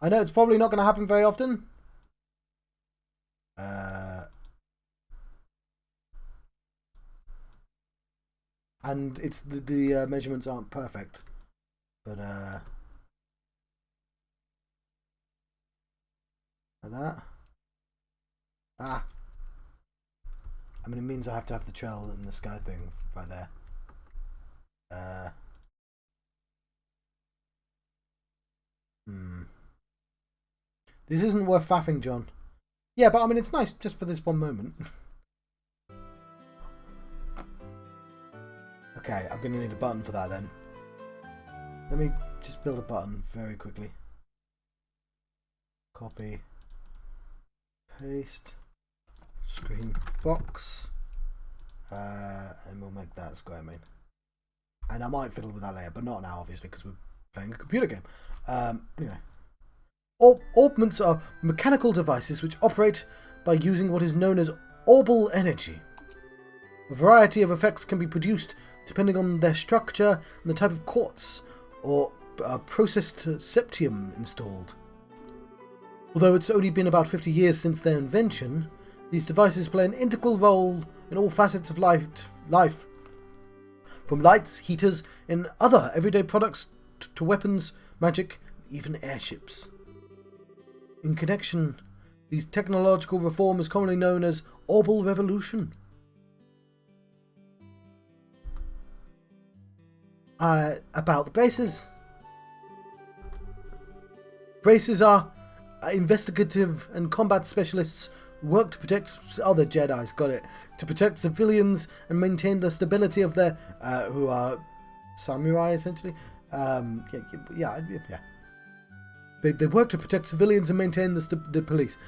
I know it's probably not going to happen very often. And it's the measurements aren't perfect. But, like that. Ah. I mean, it means I have to have the trail and the sky thing right there. This isn't worth faffing, John. Yeah, but I mean, it's nice just for this one moment. Okay, I'm going to need a button for that then. Let me just build a button very quickly. Copy. Paste. Screen box. And we'll make that square main. And I might fiddle with that layer, but not now, obviously, because we're playing a computer game. Anyway. Orbments are mechanical devices which operate by using what is known as orbal energy. A variety of effects can be produced depending on their structure and the type of quartz or processed septium installed. Although it's only been about 50 years since their invention, these devices play an integral role in all facets of life. From lights, heaters, and other everyday products to weapons, magic, even airships. In connection, these technological reform is commonly known as Orbal Revolution. About the braces. Braces are investigative and combat specialists who work to protect other Jedi's, to protect civilians and maintain the stability of their, who are samurai essentially, Yeah. They work to protect civilians and maintain the police,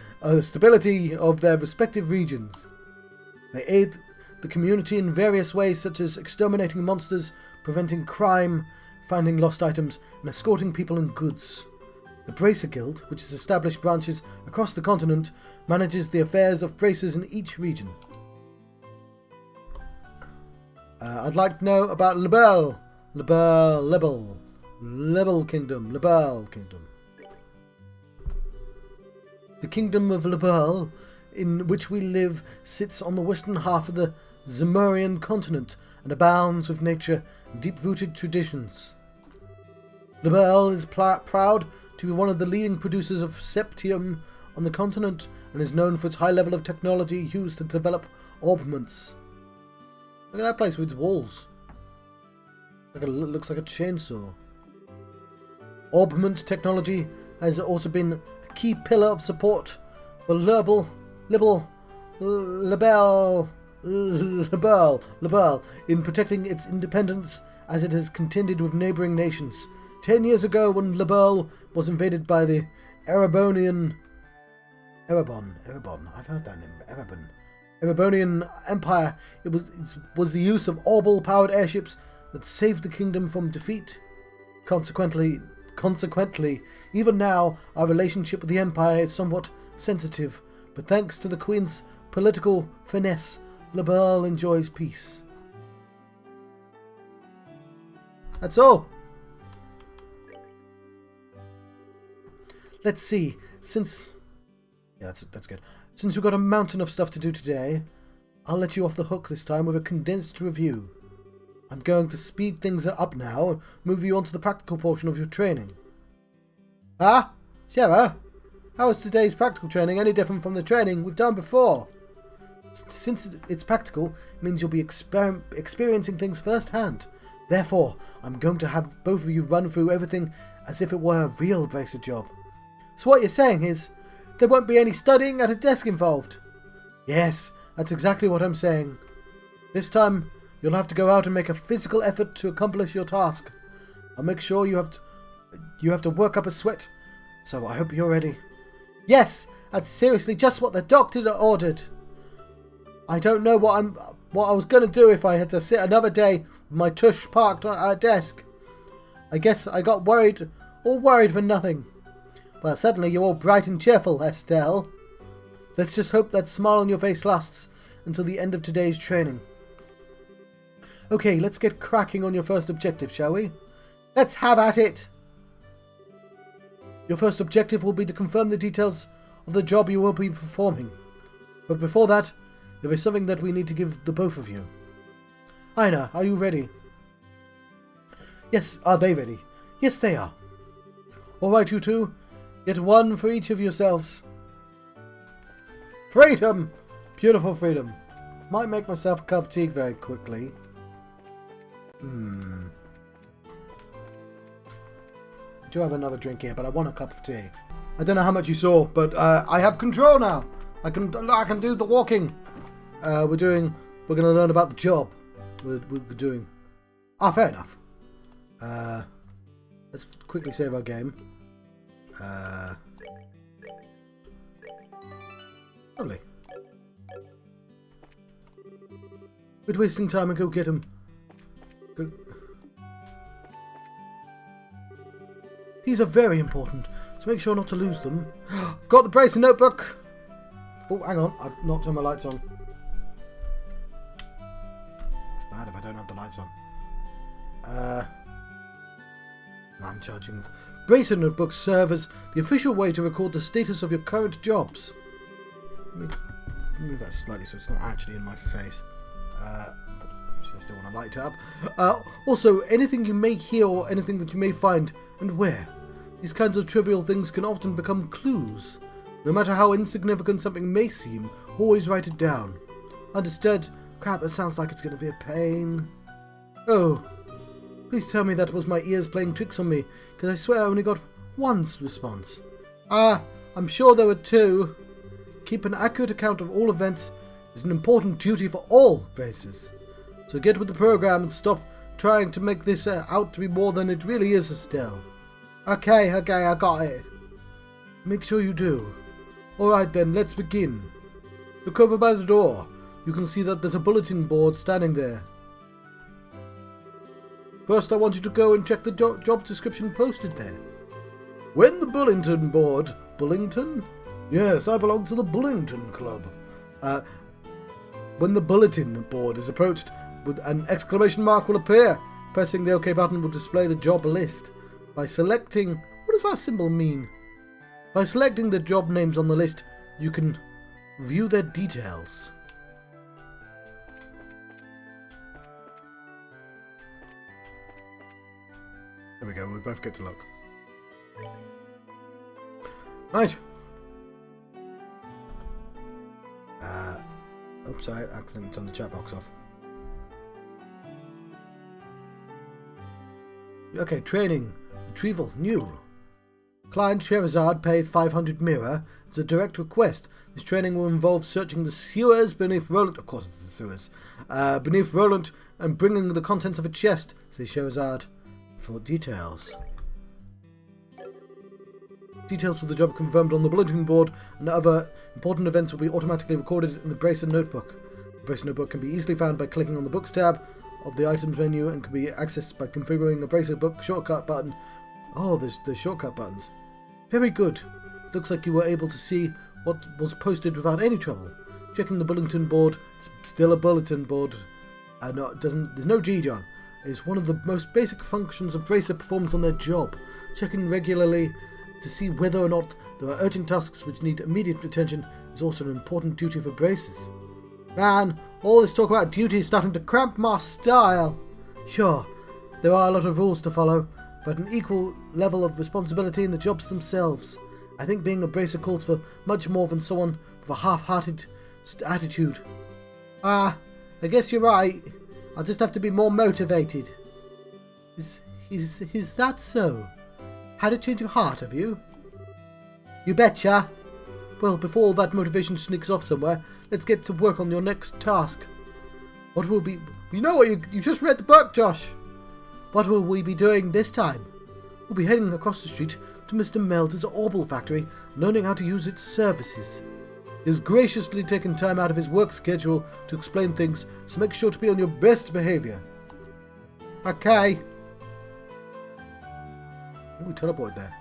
stability of their respective regions. They aid the community in various ways, such as exterminating monsters, preventing crime, finding lost items, and escorting people and goods. The Bracer Guild, which has established branches across the continent, manages the affairs of bracers in each region. I'd like to know about Lebel Kingdom. The Kingdom of Lebel, in which we live, sits on the western half of the Zemurian continent and abounds with nature and deep-rooted traditions. Lebel is proud to be one of the leading producers of septium on the continent and is known for its high level of technology used to develop orbments. Look at that place with its walls. Looks like a chainsaw. Orbment technology has also been a key pillar of support for Lebel in protecting its independence as it has contended with neighbouring nations. 10 years ago, when Lebel was invaded by the Erebonian Empire, it was the use of orbital-powered airships that saved the kingdom from defeat. Consequently, even now, our relationship with the Empire is somewhat sensitive, but thanks to the Queen's political finesse, Lebel enjoys peace. That's all. Let's see, that's good. Since we've got a mountain of stuff to do today, I'll let you off the hook this time with a condensed review. I'm going to speed things up now and move you on to the practical portion of your training. Ah, Shara, how is today's practical training any different from the training we've done before? Since it's practical, it means you'll be experiencing things firsthand. Therefore, I'm going to have both of you run through everything as if it were a real bracer job. So what you're saying is, there won't be any studying at a desk involved? Yes, that's exactly what I'm saying. This time, you'll have to go out and make a physical effort to accomplish your task. I'll make sure you have to work up a sweat, so I hope you're ready. Yes, that's seriously just what the doctor ordered. I don't know what I was going to do if I had to sit another day with my tush parked on a desk. I guess I got worried for nothing. Well, suddenly you're all bright and cheerful, Estelle. Let's just hope that smile on your face lasts until the end of today's training. Okay, let's get cracking on your first objective, shall we? Let's have at it! Your first objective will be to confirm the details of the job you will be performing. But before that, there is something that we need to give the both of you. Aina, are you ready? Yes, are they ready? Yes, they are. Alright, you two. Get one for each of yourselves. Freedom! Beautiful freedom. Might make myself a cup of tea very quickly. I do have another drink here, but I want a cup of tea. I don't know how much you saw, but I have control now. I can do the walking. We're going to learn about the job. We're doing. Ah, fair enough. Let's quickly save our game. Lovely. Quit wasting time and go get him. Go. These are very important, so make sure not to lose them. I've got the bracer notebook. Oh, hang on. I've not turned my lights on. It's bad if I don't have the lights on. I'm charging. Bracer notebooks serve as the official way to record the status of your current jobs. Let me move that slightly so it's not actually in my face. I still want to light it up. Also, anything you may hear or anything that you may find and where. These kinds of trivial things can often become clues. No matter how insignificant something may seem, always write it down. Understood? Crap, that sounds like it's going to be a pain. Oh, please tell me that was my ears playing tricks on me, because I swear I only got one response. I'm sure there were two. Keep an accurate account of all events is an important duty for all bracers. So get with the program and stop trying to make this out to be more than it really is, Estelle. Okay, I got it. Make sure you do. Alright then, let's begin. Look over by the door. You can see that there's a bulletin board standing there. First, I want you to go and check the job description posted there. When the bulletin board... Bullington? Yes, I belong to the Bullington Club. When the bulletin board is approached, with an exclamation mark will appear. Pressing the OK button will display the job list. By selecting... What does that symbol mean? By selecting the job names on the list, you can view their details. There we go, we both get to look. Right. Oops, I accidentally turned the chat box off. Okay, training. Retrieval. New. Client Sherazade pay 500 mirror. It's a direct request. This training will involve searching the sewers beneath Roland. Of course it's the sewers. Beneath Roland and bringing the contents of a chest. Says Sherazade. For details. Details for the job confirmed on the bulletin board, and other important events will be automatically recorded in the Bracer notebook. The Bracer notebook can be easily found by clicking on the Books tab of the Items menu and can be accessed by configuring the Bracer book shortcut button. Oh, there's the shortcut buttons. Very good. Looks like you were able to see what was posted without any trouble. Checking the bulletin board. It's still a bulletin board. There's no G, John. Is one of the most basic functions a bracer performs on their job. Checking regularly to see whether or not there are urgent tasks which need immediate attention is also an important duty for bracers. Man, all this talk about duty is starting to cramp my style. Sure, there are a lot of rules to follow, but an equal level of responsibility in the jobs themselves. I think being a bracer calls for much more than someone with a half-hearted attitude. I guess you're right. I'll just have to be more motivated. Is that so? Had a change of heart, have you? You betcha. Well, before all that motivation sneaks off somewhere, let's get to work on your next task. What will be... You know what? You just read the book, Josh. What will we be doing this time? We'll be heading across the street to Mr. Melder's Orbital factory, learning how to use its services. He has graciously taken time out of his work schedule to explain things, so make sure to be on your best behaviour. Okay. We teleport there.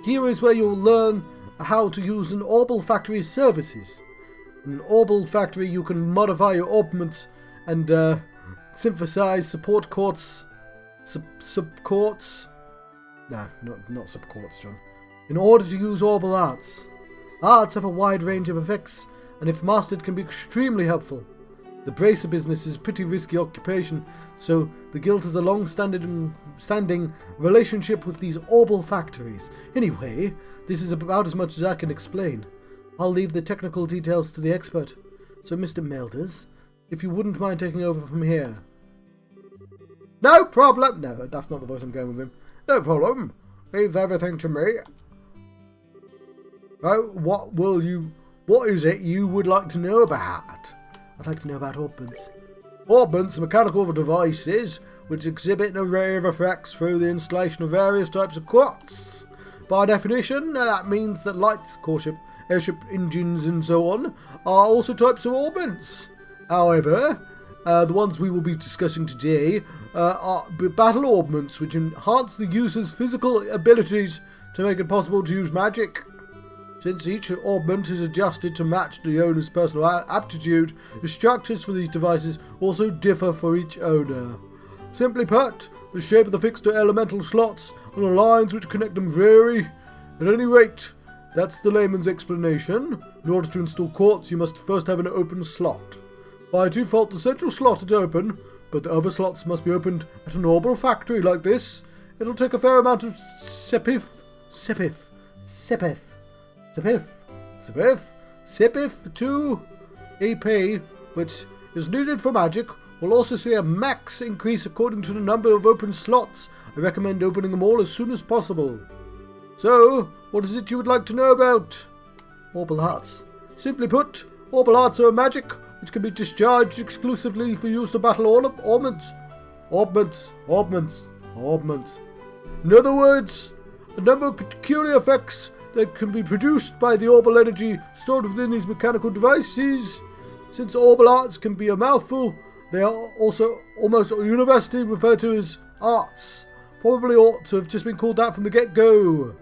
Here is where you'll learn how to use an Orbital factory's services. In an Orbital factory you can modify your orbments and synthesize support quartz... Subquartz? No, not subquartz, John. In order to use Orbital arts. Arts have a wide range of effects, and if mastered can be extremely helpful. The bracer business is a pretty risky occupation, so the guild has a long-standing relationship with these Orbital factories. Anyway, this is about as much as I can explain. I'll leave the technical details to the expert. So, Mr. Melders, if you wouldn't mind taking over from here. No problem! No, that's not the voice I'm going with him. No problem. Leave everything to me. Oh, what is it you would like to know about? I'd like to know about orbments. Orbments are mechanical devices which exhibit an array of effects through the installation of various types of quartz. By definition, that means that lights, coreship, airship engines and so on are also types of orbments. However, the ones we will be discussing today are battle orbments which enhance the user's physical abilities to make it possible to use magic. Since each orbment is adjusted to match the owner's personal aptitude, the structures for these devices also differ for each owner. Simply put, the shape of the fixed elemental slots and the lines which connect them vary. At any rate, that's the layman's explanation. In order to install quartz, you must first have an open slot. By default, the central slot is open, but the other slots must be opened at an orbital factory like this. It'll take a fair amount of sepith to EP, which is needed for magic. We'll also see a max increase according to the number of open slots. I recommend opening them all as soon as possible. So, what is it you would like to know about? Orbital Arts. Simply put, Orbital Arts are magic which can be discharged exclusively for use to battle orbments. Augments. Augments. Augments. In other words, a number of peculiar effects that can be produced by the orbal energy stored within these mechanical devices. Since orbal arts can be a mouthful, they are also almost universally referred to as arts. Probably ought to have just been called that from the get-go.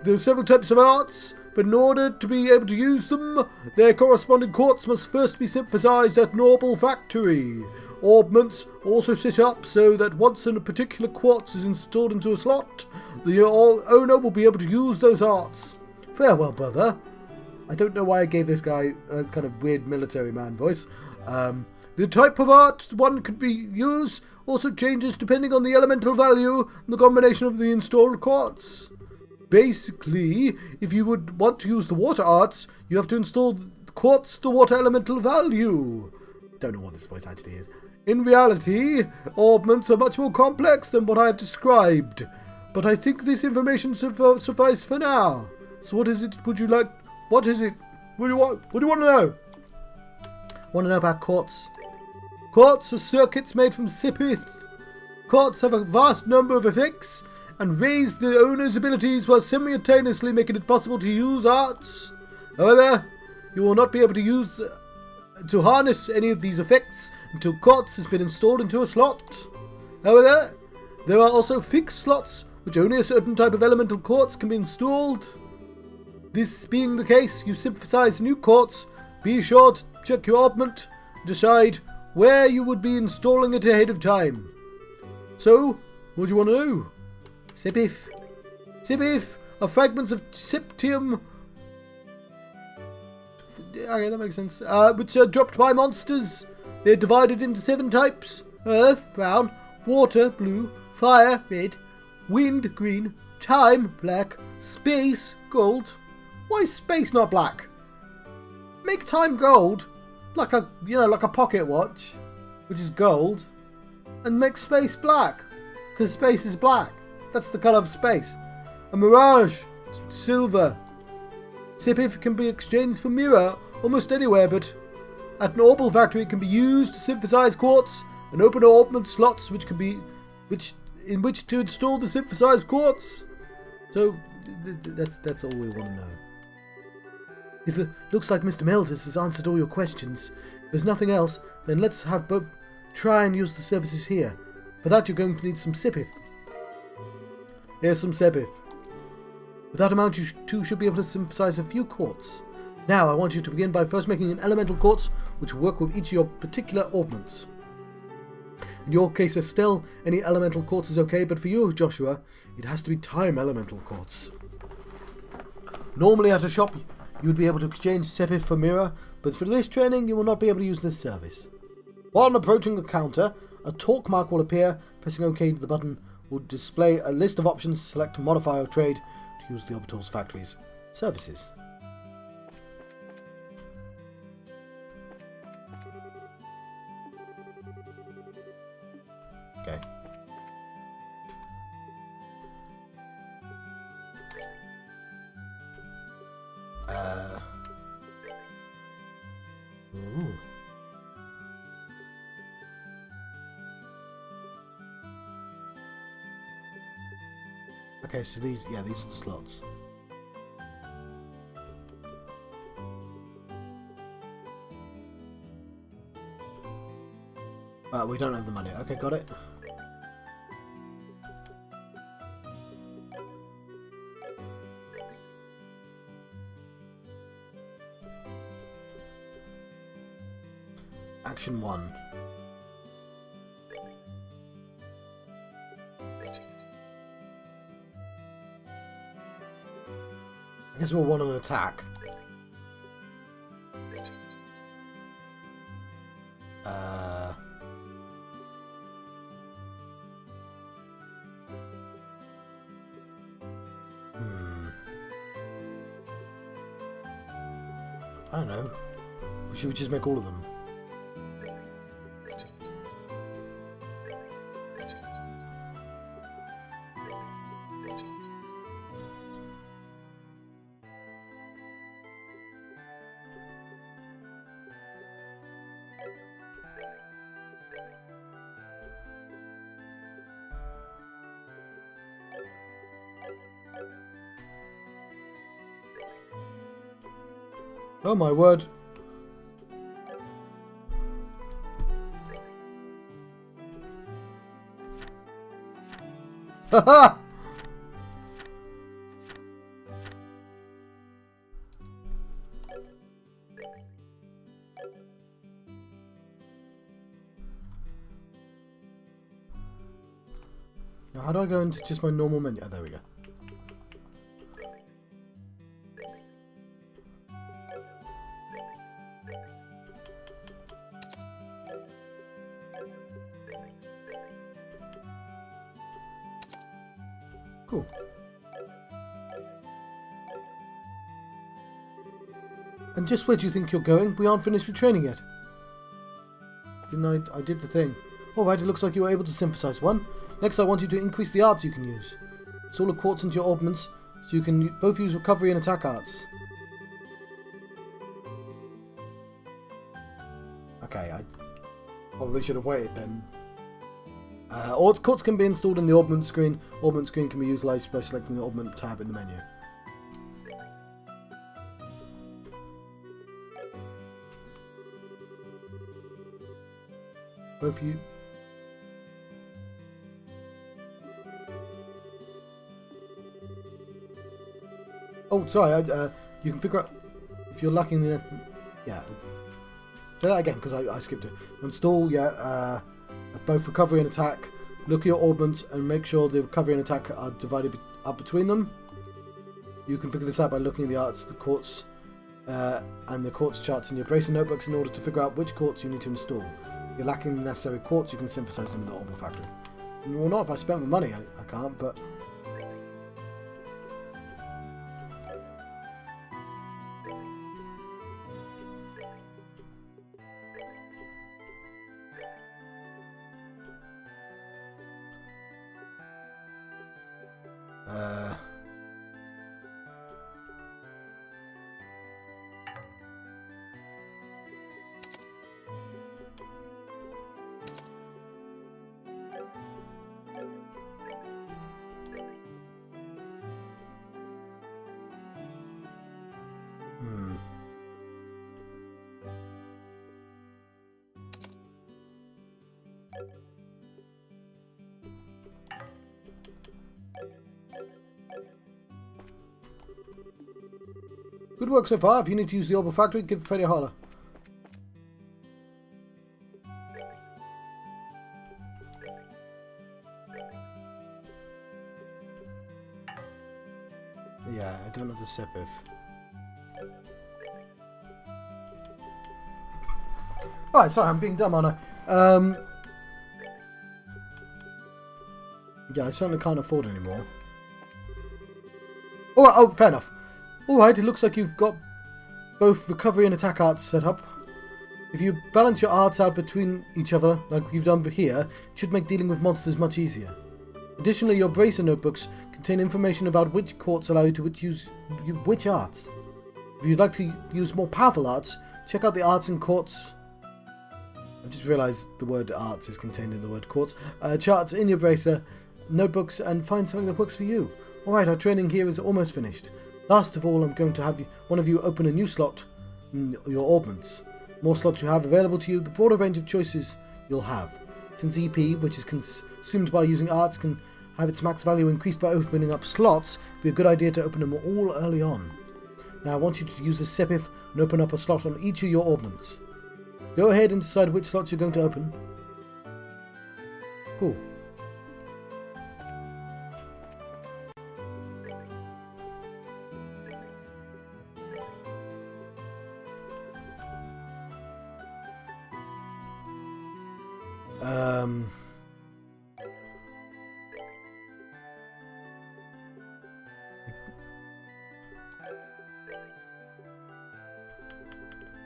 There are several types of arts, but in order to be able to use them, their corresponding quartz must first be synthesized at an orbal factory. Augments also set up so that once a particular quartz is installed into a slot, the owner will be able to use those arts. Farewell, brother. I don't know why I gave this guy a kind of weird military man voice. The type of art one could be used also changes depending on the elemental value and the combination of the installed quartz. Basically, if you would want to use the water arts, you have to install quartz the water elemental value. Don't know what this voice actually is. In reality, augments are much more complex than what I have described, but I think this information suffices for now. So what is it would you like? What is it? What do you want to know? Want to know about quartz? Quartz are circuits made from sipith. Quartz have a vast number of effects and raise the owner's abilities while simultaneously making it possible to use arts. However, you will not be able to harness any of these effects until quartz has been installed into a slot. However, there are also fixed slots which only a certain type of elemental quartz can be installed. This being the case, you synthesize new quartz, be sure to check your augment, and decide where you would be installing it ahead of time. So, what do you want to know? Sipith. Sipith are fragments of septium. Okay, that makes sense. Which are dropped by monsters. They're divided into 7 types: earth, brown; water, blue; fire, red; wind, green; time, black; space, gold. Why is space not black? Make time gold, like a pocket watch, which is gold, and make space black, because space is black. That's the colour of space. A mirage, silver. Sipith can be exchanged for mirror almost anywhere, but at an orbal factory it can be used to synthesize quartz and open augment slots in which to install the synthesized quartz. So that's all we want to know. It looks like Mr. Meldis has answered all your questions. If there's nothing else, then let's have both try and use the services here. For that you're going to need some sipith. Here's some sipith. With that amount, you two should be able to synthesize a few quartz. Now, I want you to begin by first making an elemental quartz, which will work with each of your particular augments. In your case, Estelle, any elemental quartz is okay, but for you, Joshua, it has to be time elemental quartz. Normally at a shop, you would be able to exchange sipith for mirror, but for this training, you will not be able to use this service. While approaching the counter, a talk mark will appear. Pressing OK to the button will display a list of options. Select Modify or Trade to use the Orbitals Factory's services. Okay. Ooh. Okay, so these are the slots. We don't have the money. Okay, got it. Action 1. I guess we'll want an attack. I don't know. Or should we just make all of them? Oh my word. Haha! Now how do I go into just my normal menu? Oh, there we go. Cool. And just where do you think you're going? We aren't finished with training yet. Didn't I did the thing. Alright, it looks like you were able to synthesize one. Next I want you to increase the arts you can use. Install a quartz into your augments so you can both use recovery and attack arts. Okay, I probably should have waited then. Quartz can be installed in the augment screen. Augment screen can be utilized by selecting the augment tab in the menu. Both you. Oh, sorry. You can figure out if you're lacking the. Yeah. Say that again because I skipped it. Install. Yeah. Both recovery and attack. Look at your augments and make sure the recovery and attack are divided up between them. You can figure this out by looking at the arts, the quartz, and the quartz charts in your bracer notebooks in order to figure out which quartz you need to install. If you're lacking the necessary quartz, you can synthesize them in the Orbital Factory. Well, not if I spent my money, I can't, but... Good work so far. If you need to use the Orbital Factory, give Freddy a holler. Yeah, I don't have the Sepif. Alright, sorry, I'm being dumb, aren't I? Yeah, I certainly can't afford anymore. Alright, oh, fair enough. Alright, it looks like you've got both recovery and attack arts set up. If you balance your arts out between each other, like you've done here, it should make dealing with monsters much easier. Additionally, your bracer notebooks contain information about which quartz allow you to use which arts. If you'd like to use more powerful arts, check out the arts and quartz... I've just realised the word arts is contained in the word quartz. Charts in your bracer notebooks and find something that works for you. Alright, our training here is almost finished. Last of all, I'm going to have one of you open a new slot in your augments. The more slots you have available to you, the broader range of choices you'll have. Since EP, which is consumed by using arts, can have its max value increased by opening up slots, it'd be a good idea to open them all early on. Now I want you to use the Sepif and open up a slot on each of your augments. Go ahead and decide which slots you're going to open. Cool.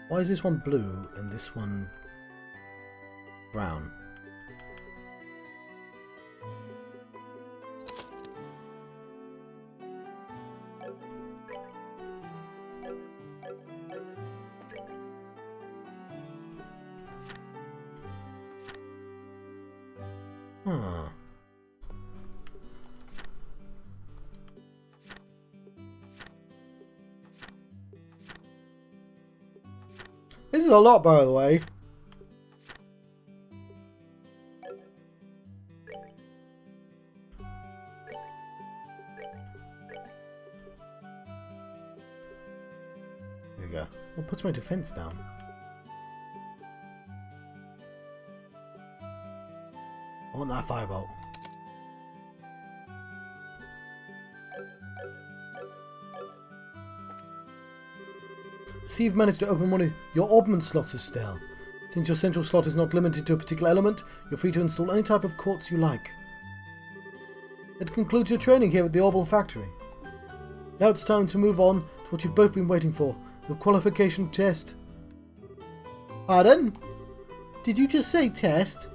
Why is this one blue and this one brown? Huh. This is a lot, by the way. There we go. What puts my defense down? I want that firebolt. I see you've managed to open one of your oddment slots, Estelle. Since your central slot is not limited to a particular element, you're free to install any type of quartz you like. That concludes your training here at the Orbital Factory. Now it's time to move on to what you've both been waiting for, your qualification test. Pardon? Did you just say test?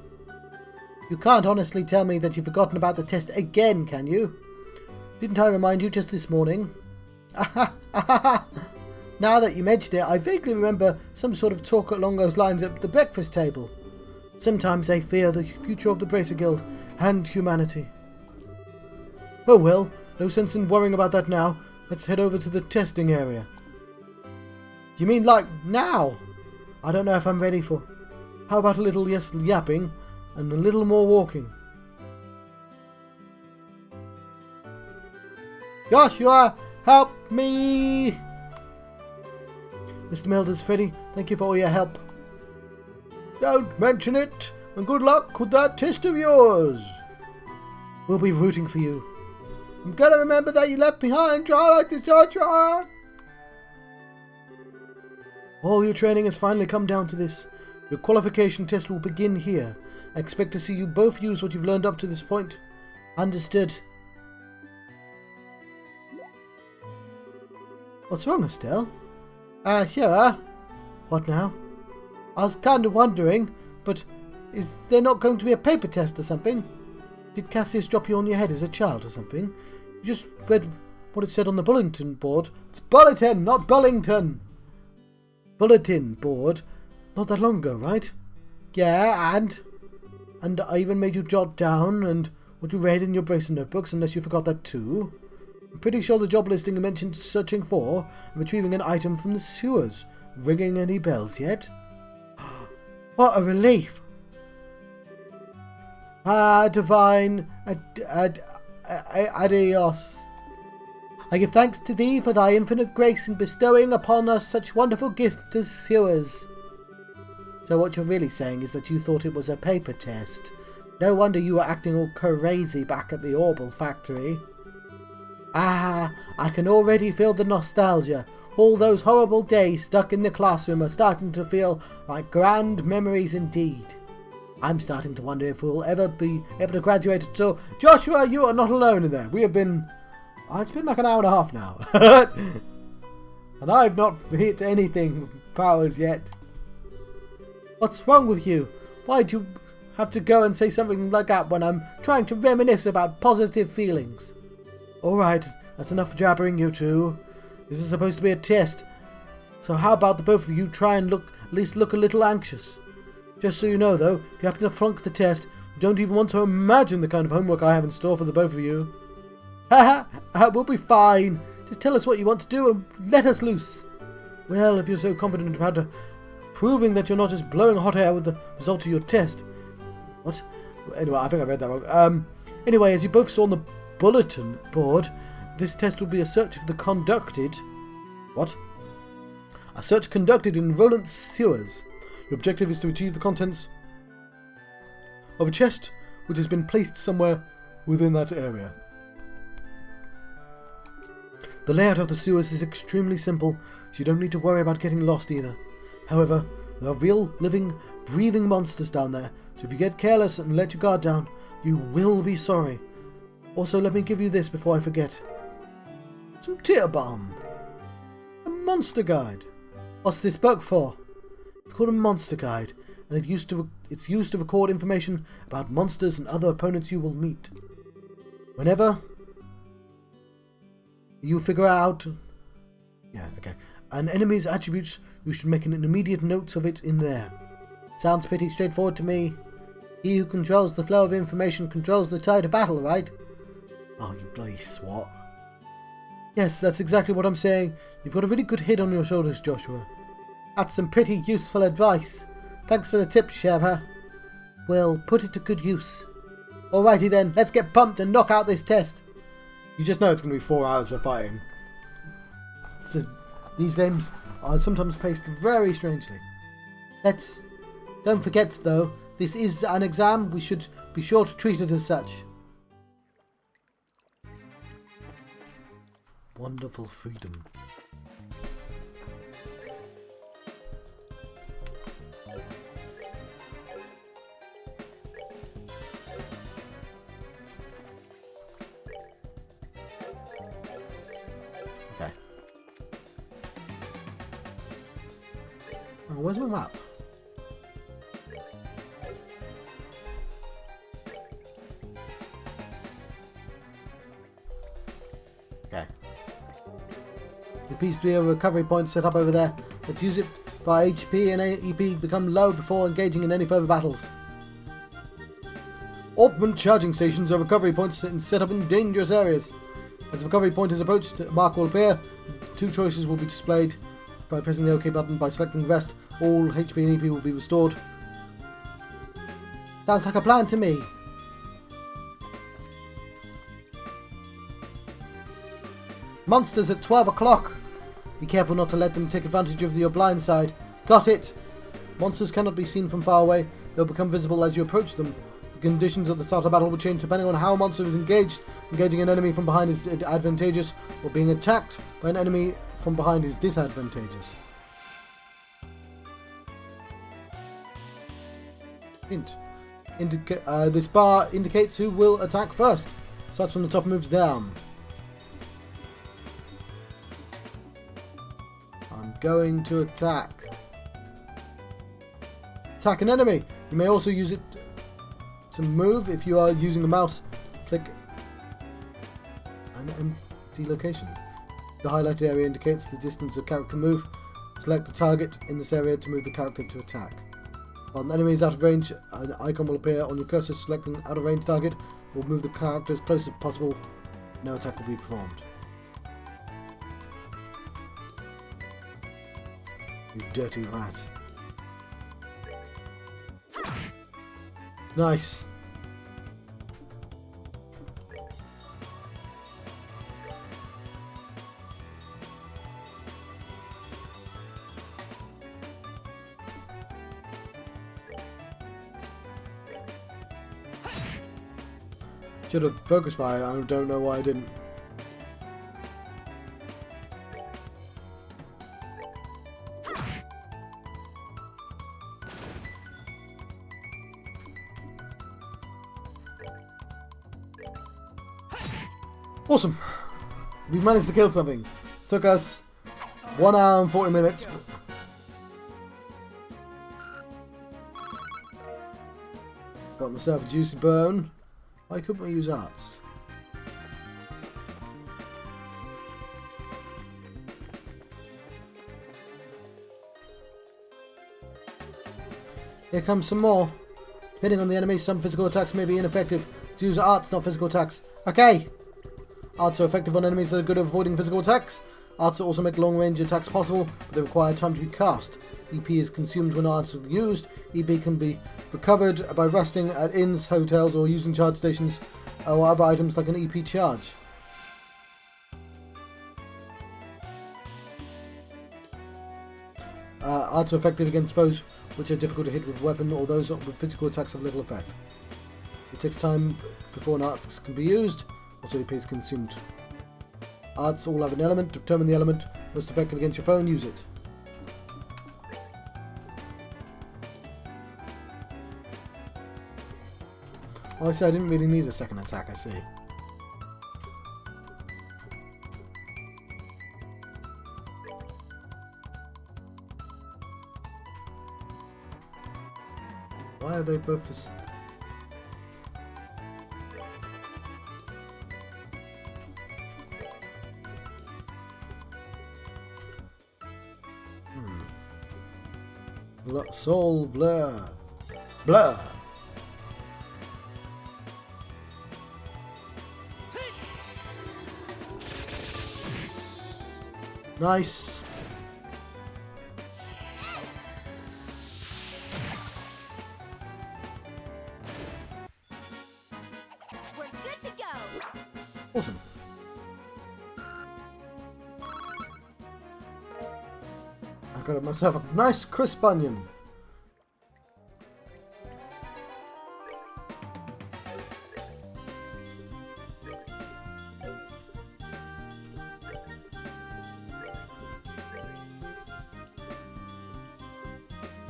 You can't honestly tell me that you've forgotten about the test again, can you? Didn't I remind you just this morning? Now that you mention it, I vaguely remember some sort of talk along those lines at the breakfast table. Sometimes I fear the future of the Bracer Guild and humanity. Oh well, no sense in worrying about that now. Let's head over to the testing area. You mean like now? I don't know if I'm ready for... How about a little less yapping and a little more walking? Joshua, help me! Mr. Melders, Freddy, thank you for all your help. Don't mention it, and good luck with that test of yours. We'll be rooting for you. I'm gonna remember that you left behind, try like this, Joshua. All your training has finally come down to this. Your qualification test will begin here. I expect to see you both use what you've learned up to this point. Understood. What's wrong, Estelle? Sure. What now? I was kind of wondering, but is there not going to be a paper test or something? Did Cassius drop you on your head as a child or something? You just read what it said on the bulletin board. It's bulletin, not Bullington. Bulletin board. Not that long ago, right? Yeah, and I even made you jot down and what you read in your Bracer notebooks, unless you forgot that too. I'm pretty sure the job listing mentioned searching for and retrieving an item from the sewers. Ringing any bells yet? What a relief! Divine adios. I give thanks to thee for thy infinite grace in bestowing upon us such wonderful gift as sewers. So what you're really saying is that you thought it was a paper test. No wonder you were acting all crazy back at the Orbital Factory. I can already feel the nostalgia. All those horrible days stuck in the classroom are starting to feel like grand memories indeed. I'm starting to wonder if we'll ever be able to graduate at all. Joshua, you are not alone in there. We have been... it's been like an hour and a half now. And I've not hit anything powers yet. What's wrong with you? Why'd you have to go and say something like that when I'm trying to reminisce about positive feelings? Alright, that's enough jabbering, you two. This is supposed to be a test. So how about the both of you try and at least look a little anxious? Just so you know though, if you happen to flunk the test, you don't even want to imagine the kind of homework I have in store for the both of you. Haha, we'll be fine. Just tell us what you want to do and let us loose. Well, if you're so confident about proving that you're not just blowing hot air with the result of your test. What? Anyway, I think I read that wrong. Anyway, as you both saw on the bulletin board, this test will be a search for the conducted... What? A search conducted in Roland sewers. Your objective is to retrieve the contents of a chest which has been placed somewhere within that area. The layout of the sewers is extremely simple, so you don't need to worry about getting lost either. However, there are real, living, breathing monsters down there, so if you get careless and let your guard down, you will be sorry. Also, let me give you this before I forget. Some tear balm. A monster guide. What's this book for? It's called a monster guide, and it's used to record information about monsters and other opponents you will meet. Whenever you figure out an enemy's attributes, you should make an immediate note of it in there. Sounds pretty straightforward to me. He who controls the flow of information controls the tide of battle, right? Oh, you bloody swat. Yes, that's exactly what I'm saying. You've got a really good head on your shoulders, Joshua. That's some pretty useful advice. Thanks for the tip, Sheva. We'll put it to good use. Alrighty then, let's get pumped and knock out this test. You just know it's going to be 4 hours of fighting. So these games are sometimes paced very strangely. Don't forget though, this is an exam. We should be sure to treat it as such. Wonderful freedom. Okay. Oh, where's my map? Okay. There appears to be a recovery point set up over there. Let's use it for HP and EP become low before engaging in any further battles. Orpiment charging stations are recovery points set up in dangerous areas. As the recovery point is approached, a mark will appear. 2 choices will be displayed. By pressing the OK button, by selecting rest, all HP and EP will be restored. Sounds like a plan to me. Monsters at 12 o'clock. Be careful not to let them take advantage of your blind side. Got it. Monsters cannot be seen from far away. They'll become visible as you approach them. The conditions at the start of battle will change depending on how a monster is engaged. Engaging an enemy from behind is advantageous, or being attacked by an enemy from behind is disadvantageous. Hint. This bar indicates who will attack first. Starts from the top and moves down. I'm going to attack. Attack an enemy. You may also use it to move if you are using the mouse. Click an empty location. The highlighted area indicates the distance a character can move. Select the target in this area to move the character to attack. While an enemy is out of range, an icon will appear on your cursor. Selecting out of range target will move the character as close as possible. No attack will be performed. You dirty rat. Nice. Should have focus fire. I don't know why I didn't. Awesome. We managed to kill something. Took us 1 hour and 40 minutes. Got myself a juicy bone. Why couldn't we use arts? Here comes some more. Depending on the enemy, some physical attacks may be ineffective. To use arts, not physical attacks. Okay! Arts are effective on enemies that are good at avoiding physical attacks. Arts also make long-range attacks possible, but they require time to be cast. EP is consumed when arts are used. EP can be recovered by resting at inns, hotels, or using charge stations or other items like an EP charge. Arts are effective against foes which are difficult to hit with a weapon, or those with physical attacks have little effect. It takes time before an art can be used. Also, EP is consumed. Arts all have an element. To determine the element most effective against your foe and use it. Oh, I see, I didn't really need a second attack, I see. Why are they both this? Soul blur. Blur. Nice. Awesome. I got myself a nice crisp onion.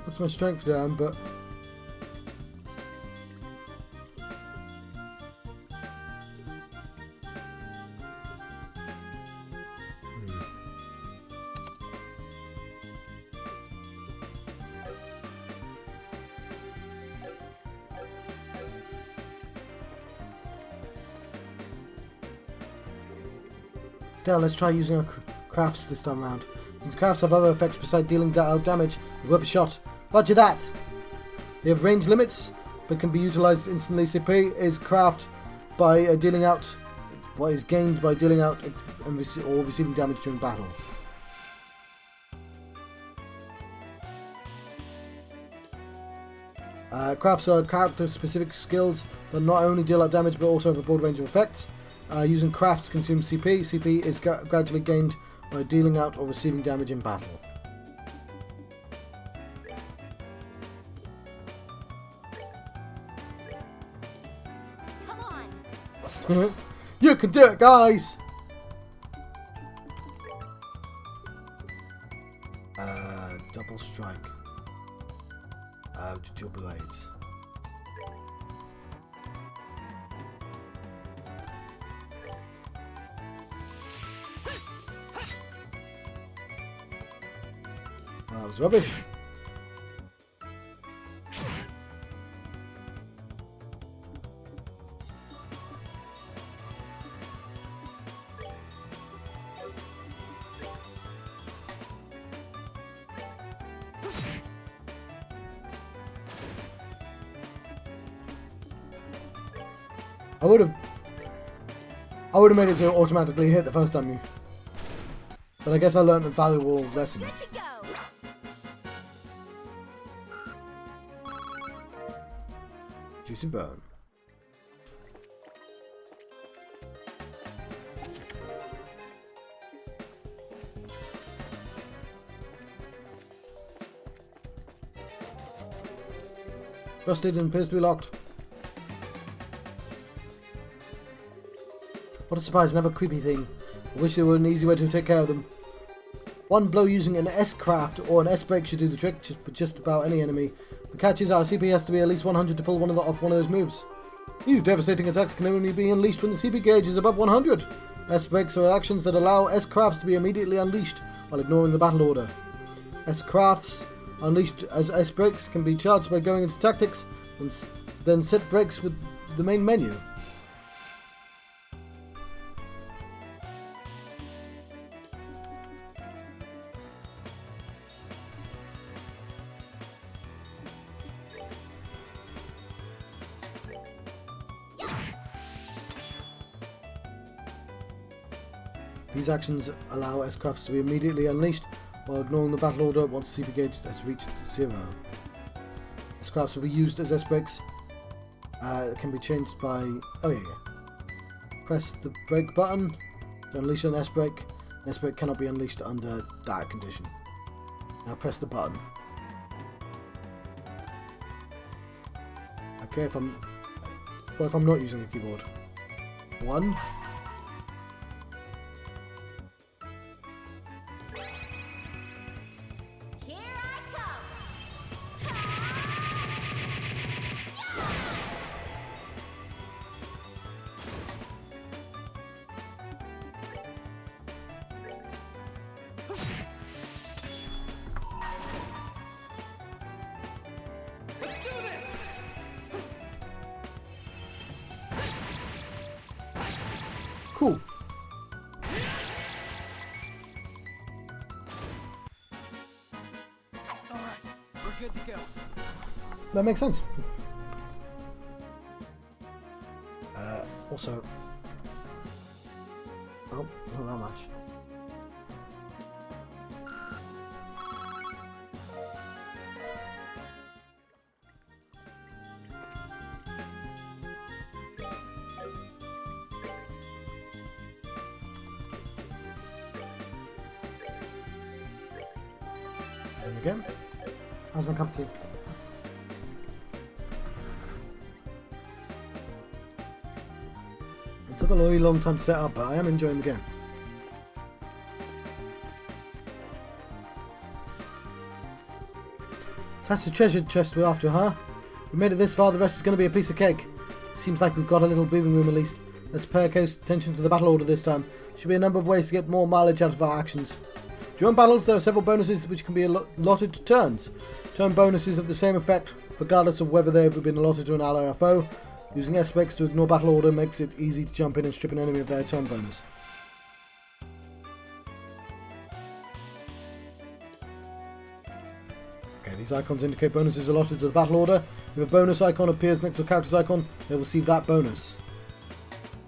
Puts my strength down, but still, let's try using our crafts this time round. Since crafts have other effects besides dealing out damage, it's worth a shot. Roger that! They have range limits, but can be utilised instantly. CP is craft by dealing out what is gained by dealing out and or receiving damage during battle. Crafts are character-specific skills that not only deal out damage but also have a broad range of effects. Using crafts consumes CP. CP is gradually gained by dealing out or receiving damage in battle. Come on. You can do it, guys! Double strike. Dual blades. That was rubbish. I would have made it so it automatically hit the first time you. But I guess I learned a valuable lesson. Good to go. Juicy burn. Rusted and appears to be locked. What a surprise, another creepy thing. I wish there were an easy way to take care of them. One blow using an S-craft or an S-break should do the trick for just about any enemy. The catch is our CP has to be at least 100 to pull off one of those moves. These devastating attacks can only be unleashed when the CP gauge is above 100. S-breaks are actions that allow S-crafts to be immediately unleashed while ignoring the battle order. S-crafts unleashed as S-breaks can be charged by going into tactics and then set breaks with the main menu. These actions allow S-crafts to be immediately unleashed while ignoring the battle order once CP gauge has reached 0. S-crafts will be used as S-breaks. Can be changed by... Press the break button to unleash an S-break. An S-break cannot be unleashed under that condition. Now press the button. Okay, what if I'm not using the keyboard? 1. Cool. Alright, we're good to go. That makes sense. Also... Oh, not that much. Same again. How's my cup of tea? It took a really long time to set up, but I am enjoying the game. So that's the treasure chest we're after, huh? We made it this far, the rest is going to be a piece of cake. Seems like we've got a little breathing room at least. Let's pay close attention to the battle order this time. Should be a number of ways to get more mileage out of our actions. During battles, there are several bonuses which can be allotted to turns. Turn bonuses have the same effect, regardless of whether they have been allotted to an ally or foe. Using aspects to ignore battle order makes it easy to jump in and strip an enemy of their turn bonus. Okay, these icons indicate bonuses allotted to the battle order. If a bonus icon appears next to a character's icon, they'll receive that bonus.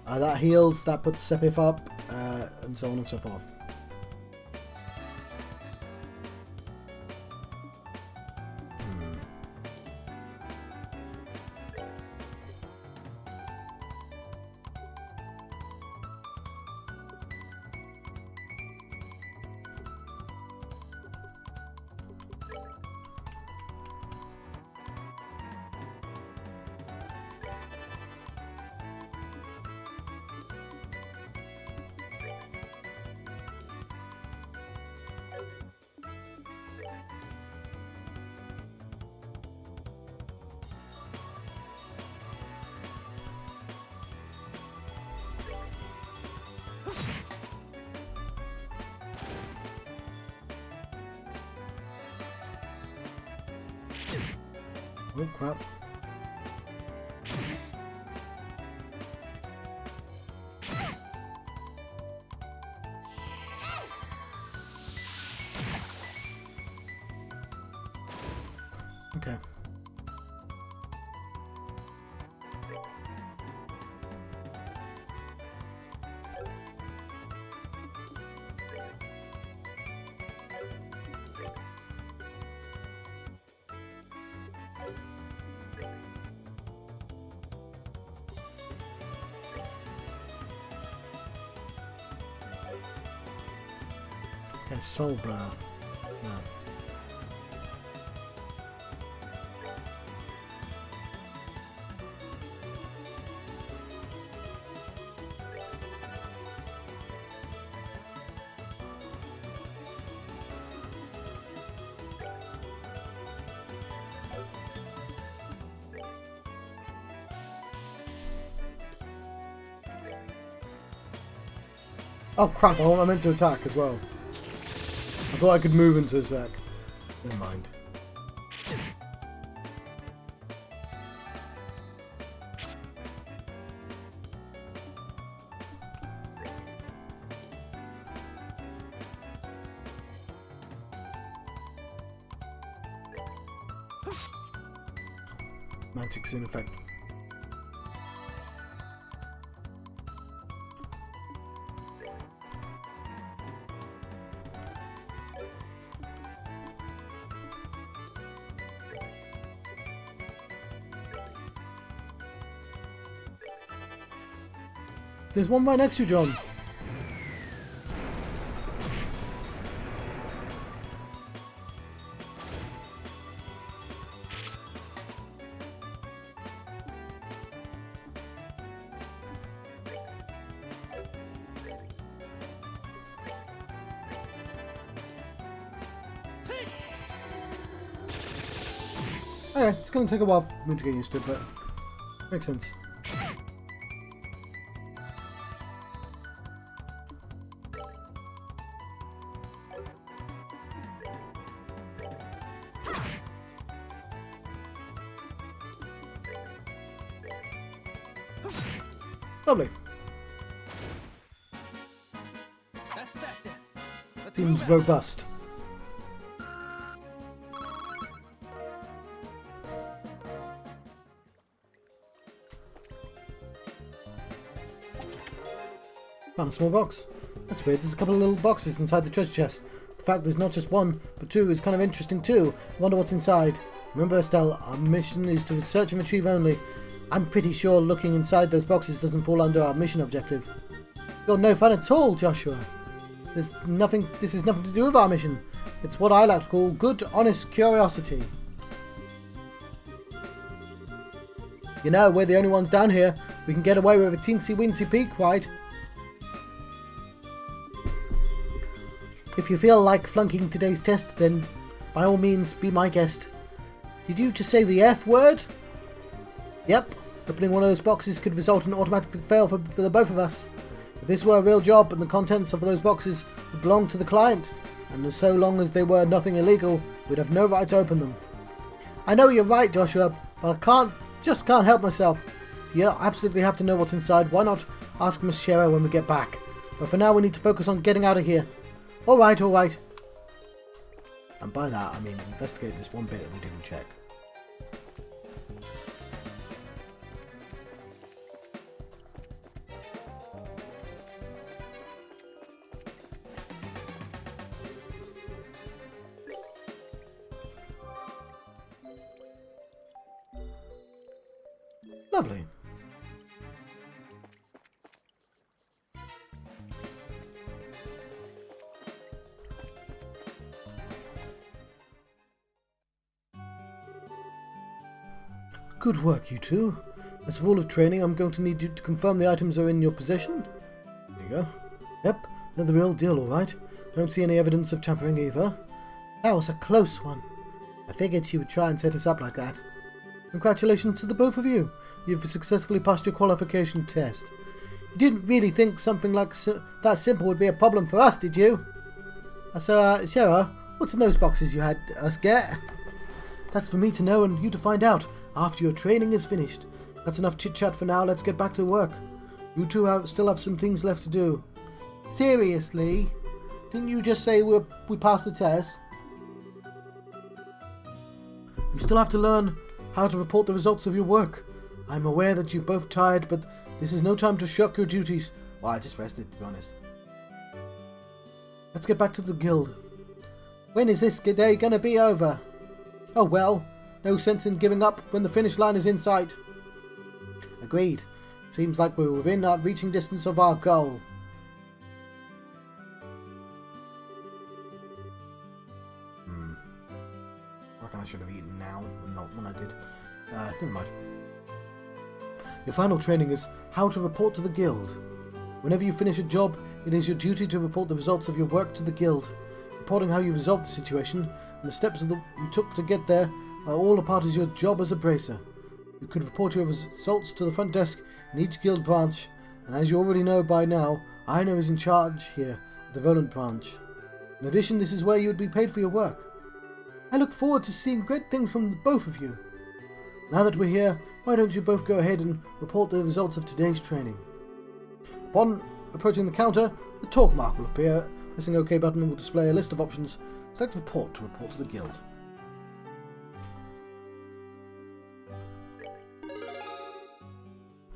That heals, that puts Sepif up, and so on and so forth. Oh crap. Okay. Okay, soul brow. No. Oh crap, I meant to attack as well. I thought I could move into a sec. Never mind. Magic's in effect. There's one right next to you, John. Okay, it's going to take a while for me to get used to it, but makes sense. Lovely. That's that then. Let's Seems move out. robust. Found a small box. That's weird. There's a couple of little boxes inside the treasure chest. The fact there's not just one, but two is kind of interesting too. I wonder what's inside. Remember, Estelle, our mission is to search and retrieve only. I'm pretty sure looking inside those boxes doesn't fall under our mission objective. You're no fun at all, Joshua. This is nothing to do with our mission. It's what I like to call good, honest curiosity. You know, we're the only ones down here. We can get away with a teensy-weensy peek, right? If you feel like flunking today's test, then by all means, be my guest. Did you just say the F word? Yep. Opening one of those boxes could result in an automatic fail for the both of us. If this were a real job and the contents of those boxes would belong to the client, and so long as they were nothing illegal, we'd have no right to open them. I know you're right, Joshua, but I just can't help myself. If you absolutely have to know what's inside, why not ask Miss Shero when we get back? But for now, we need to focus on getting out of here. Alright, alright. And by that, I mean investigate this one bit that we didn't check. Lovely. Good work, you two. As a rule of training, I'm going to need you to confirm the items are in your possession. There you go. Yep, they're the real deal, alright. I don't see any evidence of tampering either. That was a close one. I figured she would try and set us up like that. Congratulations to the both of you. You've successfully passed your qualification test. You didn't really think something like that simple would be a problem for us, did you? So, Sarah, what's in those boxes you had us get? That's for me to know and you to find out after your training is finished. That's enough chit-chat for now. Let's get back to work. You two still have some things left to do. Seriously? Didn't you just say we passed the test? You still have to learn how to report the results of your work. I'm aware that you're both tired, but this is no time to shirk your duties. Well, I just rested, to be honest. Let's get back to the guild. When is this day gonna be over? Oh well, no sense in giving up when the finish line is in sight. Agreed. Seems like we're within our reaching distance of our goal. I reckon I should have eaten now and not when I did. Never mind. Your final training is how to report to the guild. Whenever you finish a job, it is your duty to report the results of your work to the guild. Reporting how you resolved the situation and the steps you took to get there are all a part of your job as a bracer. You could report your results to the front desk in each guild branch, and as you already know by now, Aina is in charge here at the Volant branch. In addition, this is where you would be paid for your work. I look forward to seeing great things from the both of you. Now that we're here, why don't you both go ahead and report the results of today's training? Upon approaching the counter, a talk mark will appear. Pressing OK button will display a list of options. Select report to report to the guild.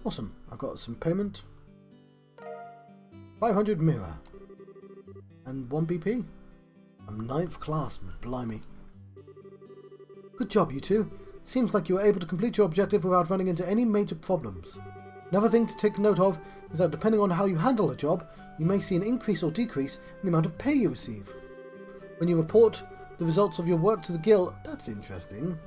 Awesome, I've got some payment. 500 mirror. And 1 BP. I'm 9th class, blimey. Good job, you two. Seems like you were able to complete your objective without running into any major problems. Another thing to take note of is that depending on how you handle a job, you may see an increase or decrease in the amount of pay you receive. When you report the results of your work to the guild, that's interesting.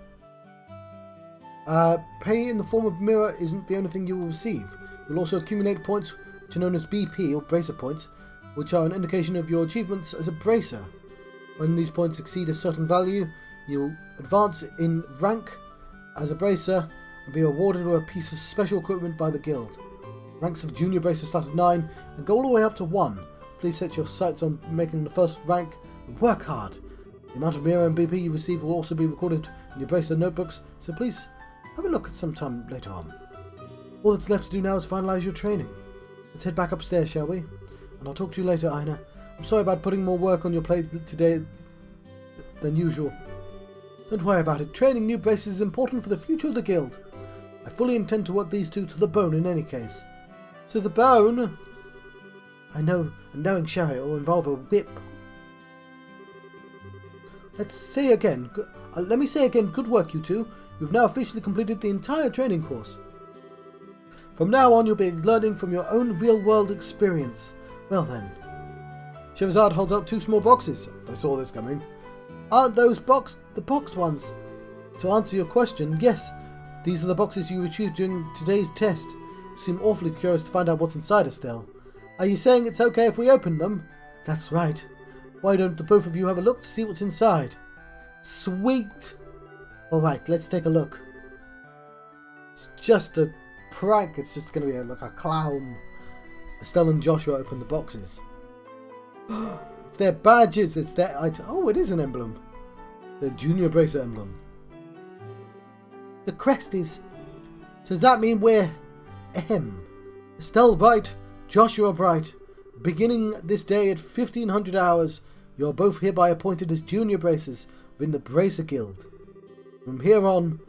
Pay in the form of mirror isn't the only thing you will receive. You'll also accumulate points which are known as BP or bracer points, which are an indication of your achievements as a bracer. When these points exceed a certain value, you'll advance in rank as a bracer and be awarded with a piece of special equipment by the guild. Ranks of junior bracer start at 9 and go all the way up to 1. Please set your sights on making the first rank and work hard. The amount of mirror and BP you receive will also be recorded in your bracer notebooks, so please have a look at some time later on. All that's left to do now is finalise your training. Let's head back upstairs, shall we? And I'll talk to you later, Aina. I'm sorry about putting more work on your plate today than usual. Don't worry about it. Training new braces is important for the future of the guild. I fully intend to work these two to the bone in any case. To the bone? I know, and knowing Sherry will involve a whip. Let me say again, good work, you two. You've now officially completed the entire training course. From now on, you'll be learning from your own real-world experience. Well then. Sherazade holds out 2 small boxes. I saw this coming. Aren't those the boxed ones? To answer your question, yes. These are the boxes you retrieved during today's test. You seem awfully curious to find out what's inside, Estelle. Are you saying it's okay if we open them? That's right. Why don't the both of you have a look to see what's inside? Sweet! Alright, let's take a look. It's just a prank. It's just going to be like a clown. Estelle and Joshua open the boxes. It's their badges. It's their... Oh, it is an emblem. The Junior Bracer emblem. The crest is... So does that mean we're... Estelle Bright, Joshua Bright. Beginning this day at 1500 hours, you are both hereby appointed as Junior Bracers within the Bracer Guild. From here on...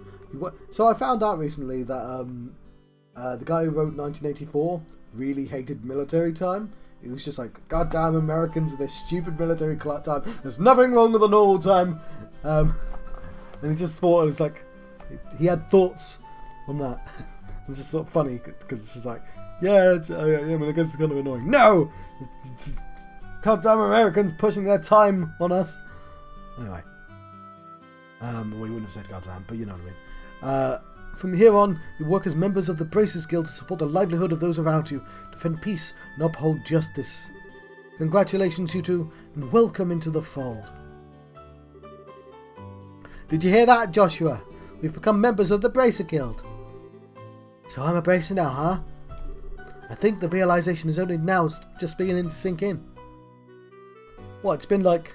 So I found out recently that the guy who wrote 1984 really hated military time. He was just like, goddamn Americans with their stupid military time. There's nothing wrong with the normal time. And he just thought it was like... He had thoughts on that. It was just sort of funny because it's just like, yeah, I mean, I guess it's kind of annoying. No! It's goddamn Americans pushing their time on us. Anyway. Well, he wouldn't have said goddamn, but you know what I mean. From here on, you work as members of the Bracers Guild to support the livelihood of those around you, defend peace, and uphold justice. Congratulations, you two, and welcome into the fold. Did you hear that, Joshua? We've become members of the Bracer Guild. So I'm a Bracer now, huh? I think the realization is only now just beginning to sink in. What, it's been like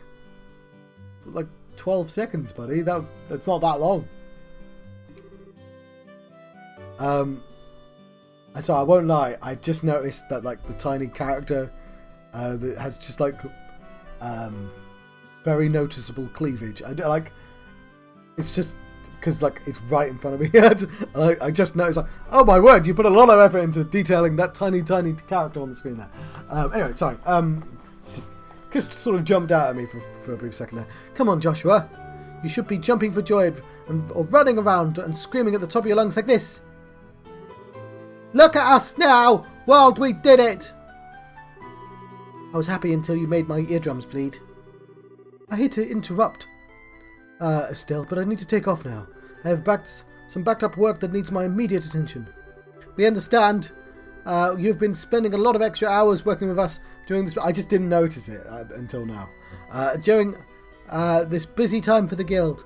12 seconds, buddy. That's not that long. So I won't lie, I just noticed that like the tiny character that has just like very noticeable cleavage. It's just because like it's right in front of me. I just noticed like, oh my word, you put a lot of effort into detailing that tiny character on the screen there. Anyway, sorry. Just sort of jumped out at me for a brief second there. Come on, Joshua. You should be jumping for joy or running around and screaming at the top of your lungs like this. Look at us now! World, we did it! I was happy until you made my eardrums bleed. I hate to interrupt, Estelle, but I need to take off now. I have some backed up work that needs my immediate attention. We understand you've been spending a lot of extra hours working with us during this... I just didn't notice it until now. During this busy time for the guild.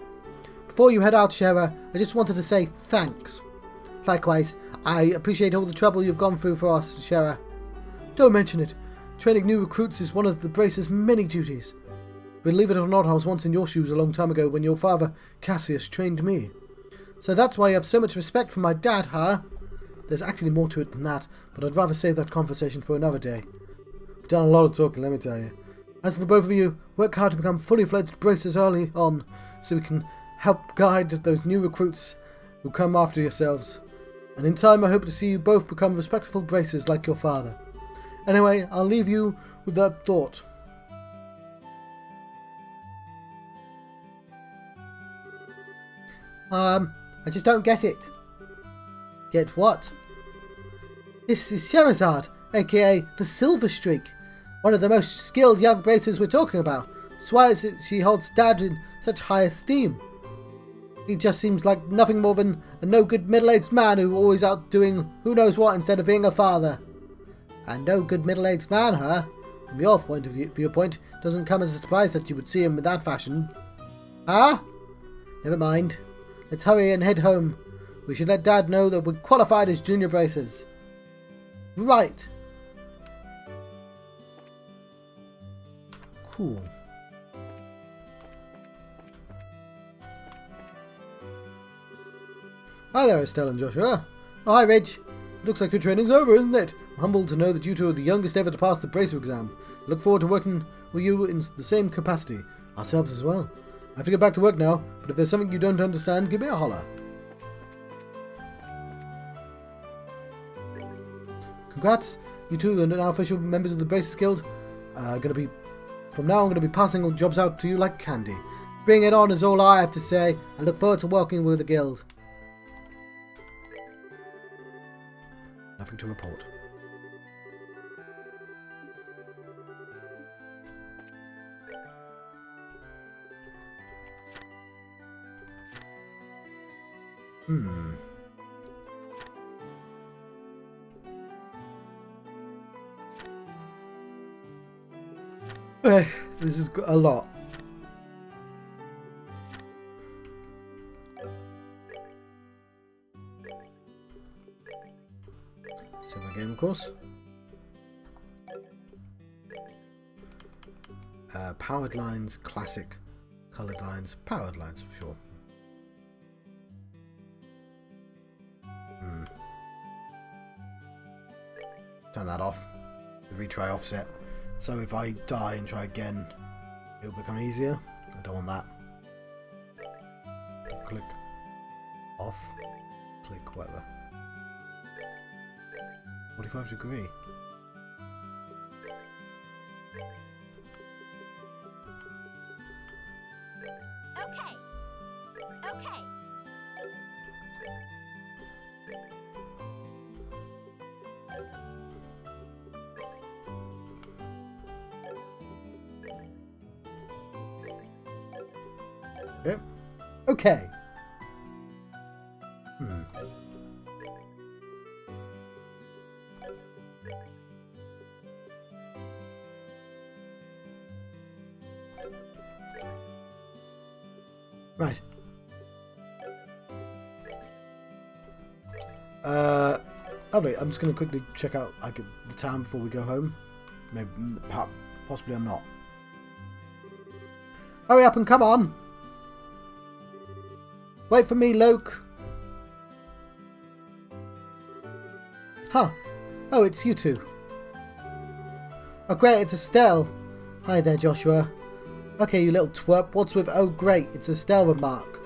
Before you head out, Shara, I just wanted to say thanks. Likewise, I appreciate all the trouble you've gone through for us, Shara. Don't mention it. Training new recruits is one of the Bracer's many duties. Believe it or not, I was once in your shoes a long time ago when your father, Cassius, trained me. So that's why you have so much respect for my dad, huh? There's actually more to it than that, but I'd rather save that conversation for another day. We've done a lot of talking, let me tell you. As for both of you, work hard to become fully fledged Bracers early on, so we can help guide those new recruits who come after yourselves. And in time I hope to see you both become respectful Bracers like your father. Anyway, I'll leave you with that thought. I just don't get it. Get what? This is Sherazade, aka the Silver Streak, one of the most skilled young Bracers we're talking about. That's why she holds Dad in such high esteem. He just seems like nothing more than a no-good middle-aged man who's always out doing who knows what instead of being a father. A no-good middle-aged man, huh? From your viewpoint, doesn't come as a surprise that you would see him in that fashion. Huh? Never mind. Let's hurry and head home. We should let Dad know that we're qualified as Junior Bracers. Right. Cool. Hi there, Estelle and Joshua. Oh, hi, Reg. Looks like your training's over, isn't it? I'm humbled to know that you two are the youngest ever to pass the Bracer exam. I look forward to working with you in the same capacity. Ourselves as well. I have to get back to work now, but if there's something you don't understand, give me a holler. Congrats, you two are now official members of the Bracers Guild. From now on, I'm going to be passing all jobs out to you like candy. Bring it on is all I have to say. I look forward to working with the guild. Nothing to report. Hmm. Okay, this is a lot. Save my game, of course. Powered lines, classic, coloured lines, powered lines for sure. Turn that off. The retry offset. So if I die and try again, it'll become easier. I don't want that. Click off. Click whatever. 45 degree. Okay. Okay. Yep. Okay. Right. Oh wait, I'm just going to quickly check out the town before we go home. Maybe, possibly I'm not. Hurry up and come on! Wait for me, Luke. Huh. Oh, it's you two. Oh great, it's Estelle. Hi there, Joshua. Okay, you little twerp. What's with oh great, it's Estelle remark.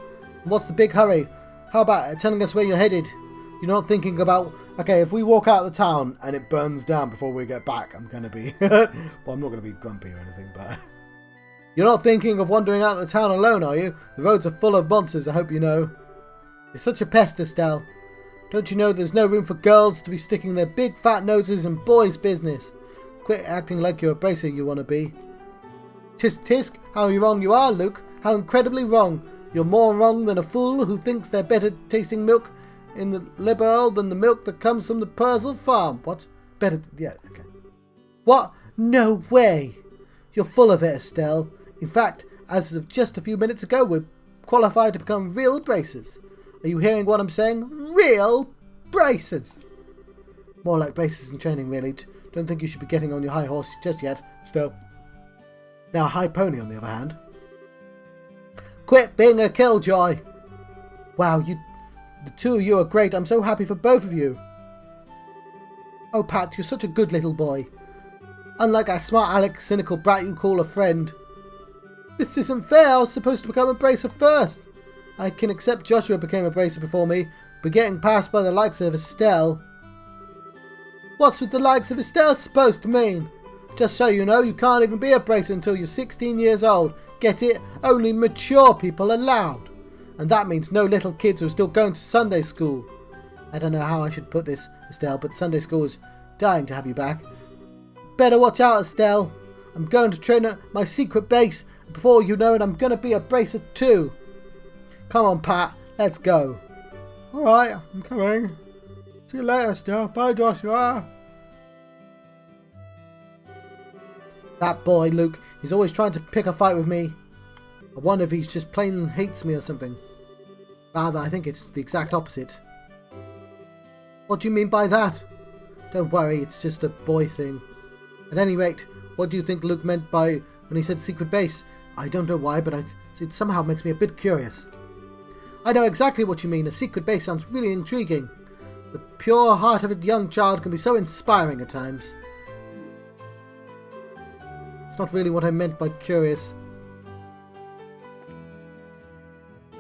What's the big hurry? How about telling us where you're headed? You're not thinking about... Okay, if we walk out of the town and it burns down before we get back, I'm going to be... well, I'm not going to be grumpy or anything, but... You're not thinking of wandering out of the town alone, are you? The roads are full of monsters, I hope you know. You're such a pest, Estelle. Don't you know there's no room for girls to be sticking their big fat noses in boys' business? Quit acting like you're a bracer you want to be. Tisk tisk, how wrong you are, Luke. How incredibly wrong. You're more wrong than a fool who thinks they're better tasting milk in the liberal than the milk that comes from the Purcell farm. What? Better... Yeah, okay. What? No way! You're full of it, Estelle. In fact, as of just a few minutes ago, we're qualified to become real bracers. Are you hearing what I'm saying? Real bracers! More like bracers in training, really. Don't think you should be getting on your high horse just yet, Estelle. Now, a high pony, on the other hand. Quit being a killjoy! Wow, the two of you are great. I'm so happy for both of you. Oh, Pat, you're such a good little boy. Unlike that smart aleck, cynical brat you call a friend. This isn't fair. I was supposed to become a bracer first. I can accept Joshua became a bracer before me, but getting passed by the likes of Estelle... What's with the likes of Estelle supposed to mean? Just so you know, you can't even be a bracer until you're 16 years old. Get it? Only mature people allowed. And that means no little kids who are still going to Sunday school. I don't know how I should put this, Estelle, but Sunday school is dying to have you back. Better watch out, Estelle. I'm going to train at my secret base. Before you know it, I'm going to be a bracer too. Come on, Pat. Let's go. Alright, I'm coming. See you later, Estelle. Bye, Joshua. That boy, Luke, he's always trying to pick a fight with me. I wonder if he's just plain hates me or something. Rather, I think it's the exact opposite. What do you mean by that? Don't worry, it's just a boy thing. At any rate, what do you think Luke meant by when he said secret base? I don't know why, but it somehow makes me a bit curious. I know exactly what you mean. A secret base sounds really intriguing. The pure heart of a young child can be so inspiring at times. It's not really what I meant by curious.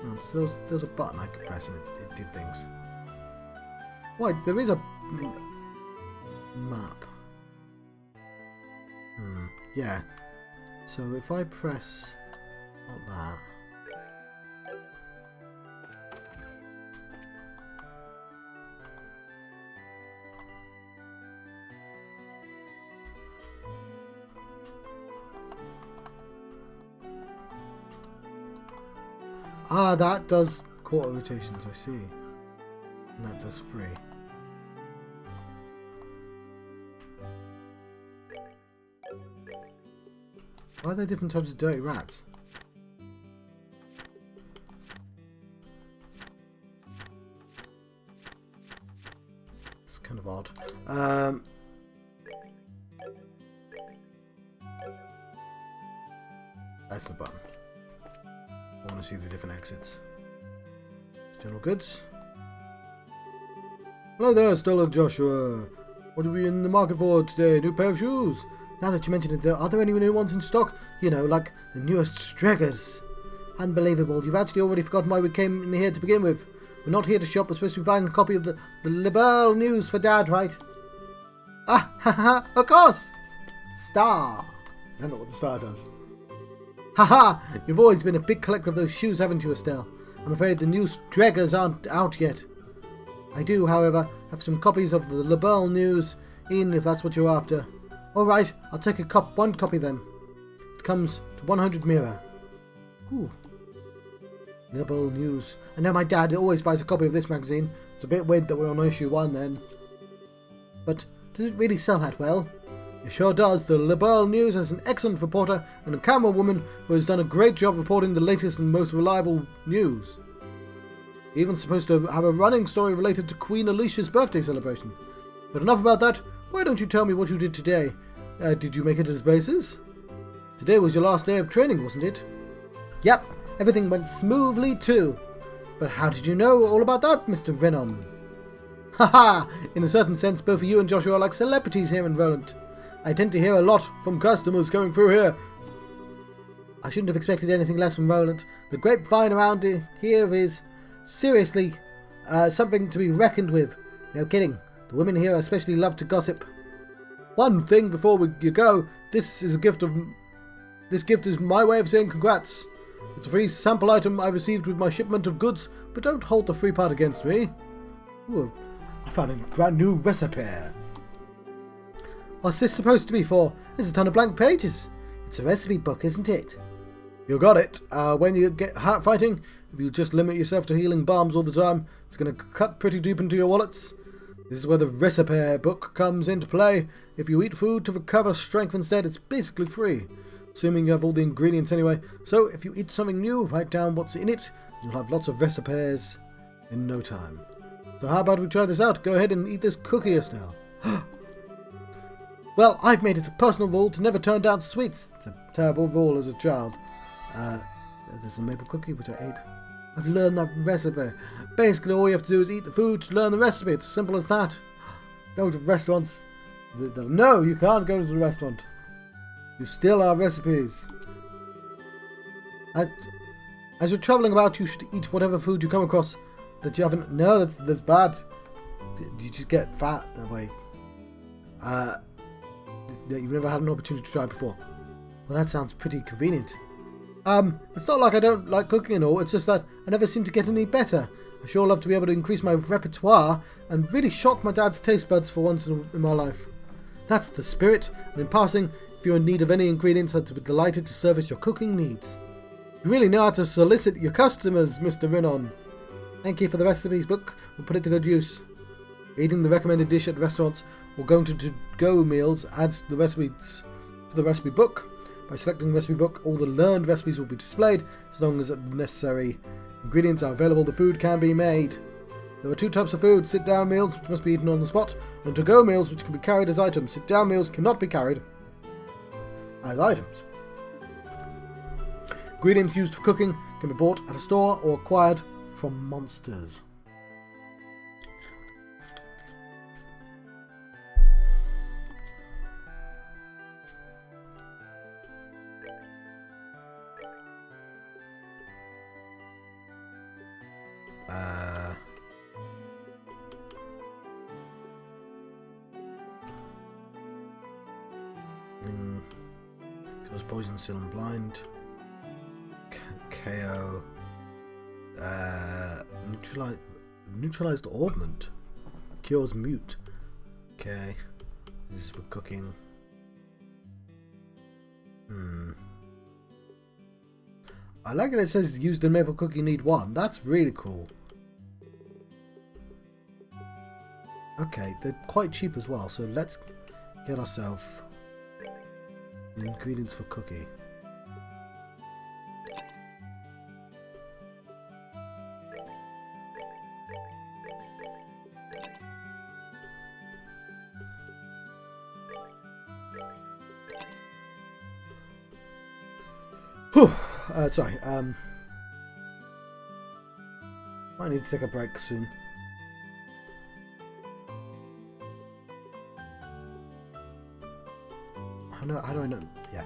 Oh, so there's a button I could press and it did things. Why, there is a map. Yeah. So if I press not that. Ah, that does quarter rotations, I see. And that does 3. Why are there different types of dirty rats? It's kind of odd. That's the button. I want to see the different exits. General goods. Hello there, Stella Joshua. What are we in the market for today? New pair of shoes? Now that you mention it, are there any new ones in stock? You know, like the newest Streggers. Unbelievable. You've actually already forgotten why we came in here to begin with. We're not here to shop. We're supposed to be buying a copy of the Liberal News for Dad, right? Ah, ha ha, of course! Star. I don't know what the star does. Haha! You've always been a big collector of those shoes, haven't you, Estelle? I'm afraid the new Streggers aren't out yet. I do, however, have some copies of the Liberal News in, if that's what you're after. Alright, I'll take one copy then. It comes to 100 mirror. Ooh. Liberal News. I know my dad always buys a copy of this magazine. It's a bit weird that we're on issue 1 then. But does it really sell that well? It sure does. The Liberal News has an excellent reporter and a camera woman who has done a great job reporting the latest and most reliable news. Even supposed to have a running story related to Queen Alicia's birthday celebration. But enough about that. Why don't you tell me what you did today? Did you make it to bases? Today was your last day of training, wasn't it? Yep, everything went smoothly too. But how did you know all about that, Mr. Renon? Haha! In a certain sense, both you and Joshua are like celebrities here in Roland. I tend to hear a lot from customers going through here. I shouldn't have expected anything less from Roland. The grapevine around here is seriously something to be reckoned with. No kidding. The women here especially love to gossip. One thing before you go, this gift is my way of saying congrats. It's a free sample item I received with my shipment of goods, but don't hold the free part against me. Ooh, I found a brand new recipe. What's this supposed to be for? There's a ton of blank pages. It's a recipe book, isn't it? You got it. When you get heart fighting, if you just limit yourself to healing bombs all the time, it's going to cut pretty deep into your wallets. This is where the recipe book comes into play. If you eat food to recover strength instead, it's basically free. Assuming you have all the ingredients anyway. So if you eat something new, write down what's in it. You'll have lots of recipes in no time. So how about we try this out? Go ahead and eat this cookie, Estelle. Well, I've made it a personal rule to never turn down sweets. It's a terrible rule as a child. There's a maple cookie which I ate. I've learned that recipe. Basically, all you have to do is eat the food to learn the recipe. It's as simple as that. Go to restaurants. No, you can't go to the restaurant. You still are recipes. As you're travelling about, you should eat whatever food you come across that you haven't. No, that's bad. You just get fat that way. That you've never had an opportunity to try before. Well, that sounds pretty convenient. It's not like I don't like cooking and all, it's just that I never seem to get any better. I sure love to be able to increase my repertoire and really shock my dad's taste buds for once in my life. That's the spirit, and in passing, if you're in need of any ingredients, I'd be delighted to service your cooking needs. You really know how to solicit your customers, Mr. Renon. Thank you for the recipes book, we'll put it to good use. Eating the recommended dish at restaurants or going to to-go meals adds the recipes to the recipe book. By selecting the recipe book, all the learned recipes will be displayed. As long as the necessary ingredients are available, the food can be made. There are two types of food: sit-down meals, which must be eaten on the spot, and to-go meals, which can be carried as items. Sit-down meals cannot be carried as items. Ingredients used for cooking can be bought at a store or acquired from monsters. Cause poison, still and blind. KO. Neutralized augment. Cures mute. Okay. This is for cooking. I like it says used in maple cookie need 1. That's really cool. Okay, they're quite cheap as well, so let's get ourselves ingredients for cookie. Whew. Sorry, might need to take a break soon. How do I know? Yeah.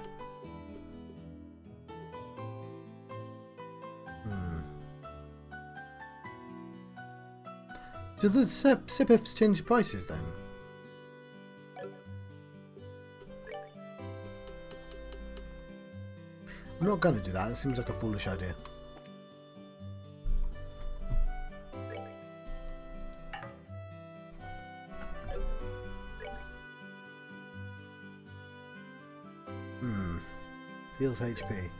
Do the SIPFs change prices then? I'm not going to do that. It seems like a foolish idea. Heals HP.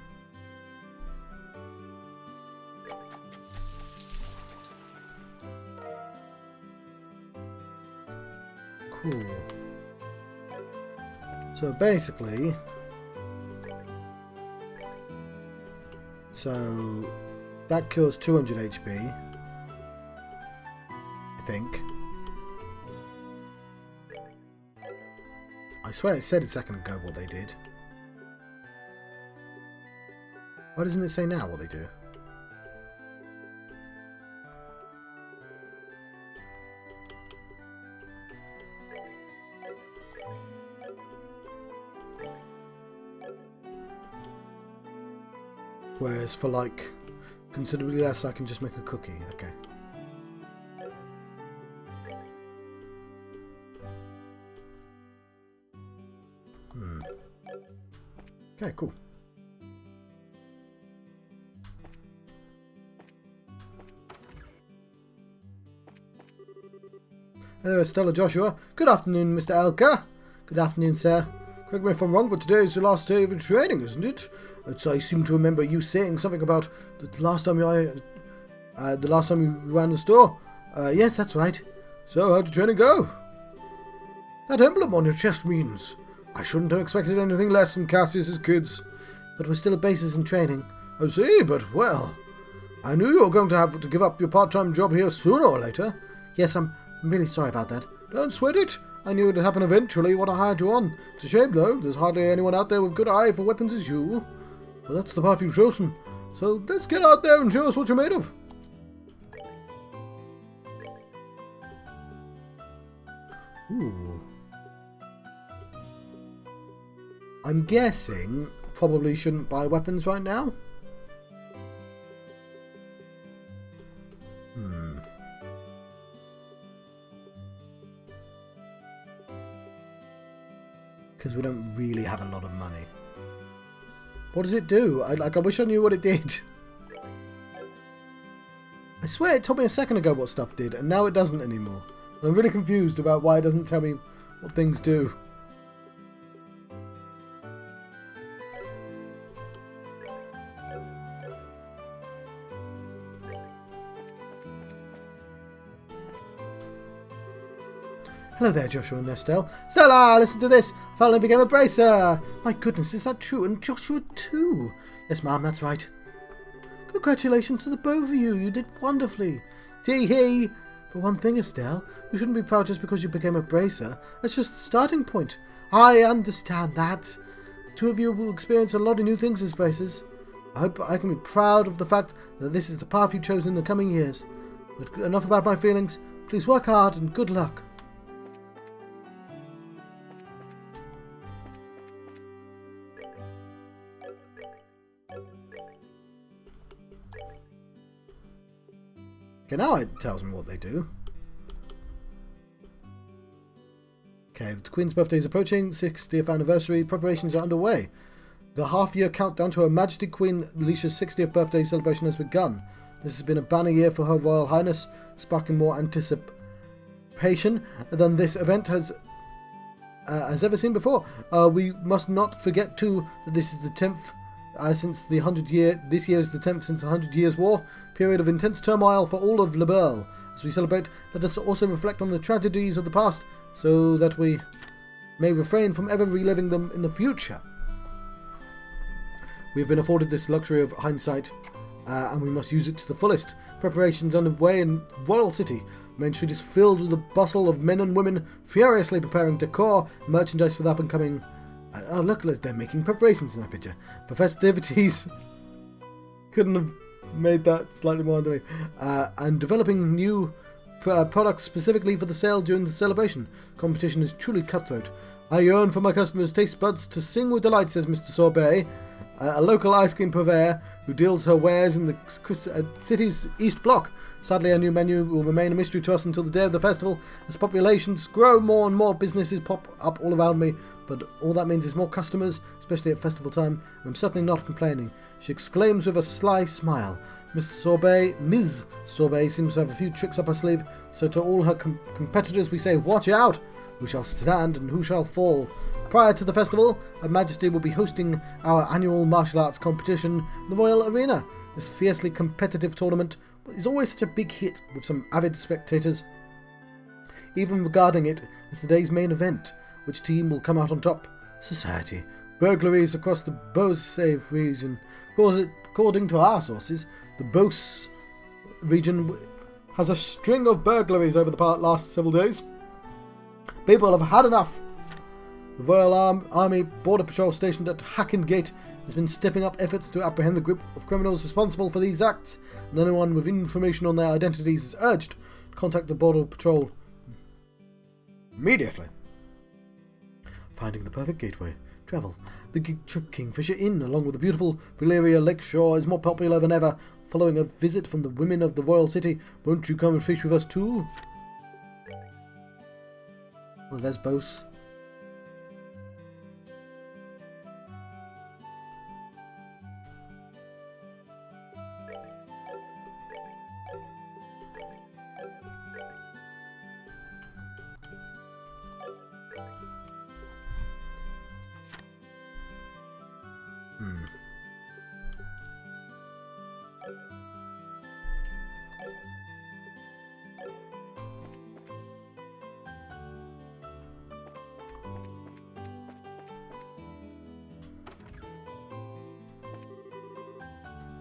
Cool. So basically, that cures 200 HP, I think. I swear it said a second ago what they did. Why doesn't it say now what they do? Whereas for like considerably less I can just make a cookie. Okay. Okay, cool. Hello, Stella Joshua. Good afternoon, Mr. Elka. Good afternoon, sir. Correct me if I'm wrong, but today is the last day of training, isn't it? I seem to remember you saying something about the last time you ran the store. Yes, that's right. So, how did training go? That emblem on your chest means I shouldn't have expected anything less from Cassius's kids. But we're still at bases in training. I see, but well, I knew you were going to have to give up your part-time job here sooner or later. Yes, I'm really sorry about that. Don't sweat it. I knew it would happen eventually when I hired you on. It's a shame, though. There's hardly anyone out there with good eye for weapons as you. Well, that's the path you've chosen. So let's get out there and show us what you're made of. Ooh. I'm guessing probably shouldn't buy weapons right now. Because we don't really have a lot of money. What does it do? I wish I knew what it did. I swear it told me a second ago what stuff did, and now it doesn't anymore. And I'm really confused about why it doesn't tell me what things do. Hello there, Joshua and Estelle. Stella, listen to this. I finally became a bracer. My goodness, is that true? And Joshua too. Yes, ma'am, that's right. Congratulations to the both of you. You did wonderfully. Tee-hee. But one thing, Estelle, you shouldn't be proud just because you became a bracer. That's just the starting point. I understand that. The two of you will experience a lot of new things as bracers. I hope I can be proud of the fact that this is the path you chose in the coming years. But enough about my feelings. Please work hard and good luck. Okay, now it tells me what they do. Okay, the Queen's birthday is approaching, 60th anniversary. Preparations are underway. The half-year countdown to Her Majesty Queen Alicia's 60th birthday celebration has begun. This has been a banner year for Her Royal Highness, sparking more anticipation than this event has ever seen before. We must not forget, too, that this is the 10th since the this year is the 10th since the 100 Years' War, period of intense turmoil for all of Liberl. As we celebrate, let us also reflect on the tragedies of the past, so that we may refrain from ever reliving them in the future. We have been afforded this luxury of hindsight, and we must use it to the fullest. Preparations underway in Royal City. Main Street is filled with the bustle of men and women furiously preparing decor and merchandise for the up-and-coming... oh, look, they're making preparations in that picture. For festivities. Couldn't have made that slightly more underway. And developing new products specifically for the sale during the celebration. Competition is truly cutthroat. I yearn for my customers' taste buds to sing with delight, says Mr. Sorbet, a local ice cream purveyor who deals her wares in the city's East Block. Sadly, our new menu will remain a mystery to us until the day of the festival. As populations grow, more and more businesses pop up all around me, but all that means is more customers, especially at festival time, and I'm certainly not complaining. She exclaims with a sly smile. Ms. Sorbet seems to have a few tricks up her sleeve, so to all her competitors we say, watch out! Who shall stand and who shall fall? Prior to the festival, Her Majesty will be hosting our annual martial arts competition in the Royal Arena. This fiercely competitive tournament is always such a big hit with some avid spectators, even regarding it as the day's main event. Which team will come out on top? Society. Burglaries across the Beauce region. According to our sources, the Beauce region has a string of burglaries over the last several days. People have had enough. The Royal Army Border Patrol stationed at Hacken Gate has been stepping up efforts to apprehend the group of criminals responsible for these acts, and anyone with information on their identities is urged to contact the Border Patrol immediately. Finding the perfect gateway. Travel. The Kingfisher Inn, along with the beautiful Valeria Lake Shore, is more popular than ever, following a visit from the women of the Royal City. Won't you come and fish with us too? Well, there's Bose.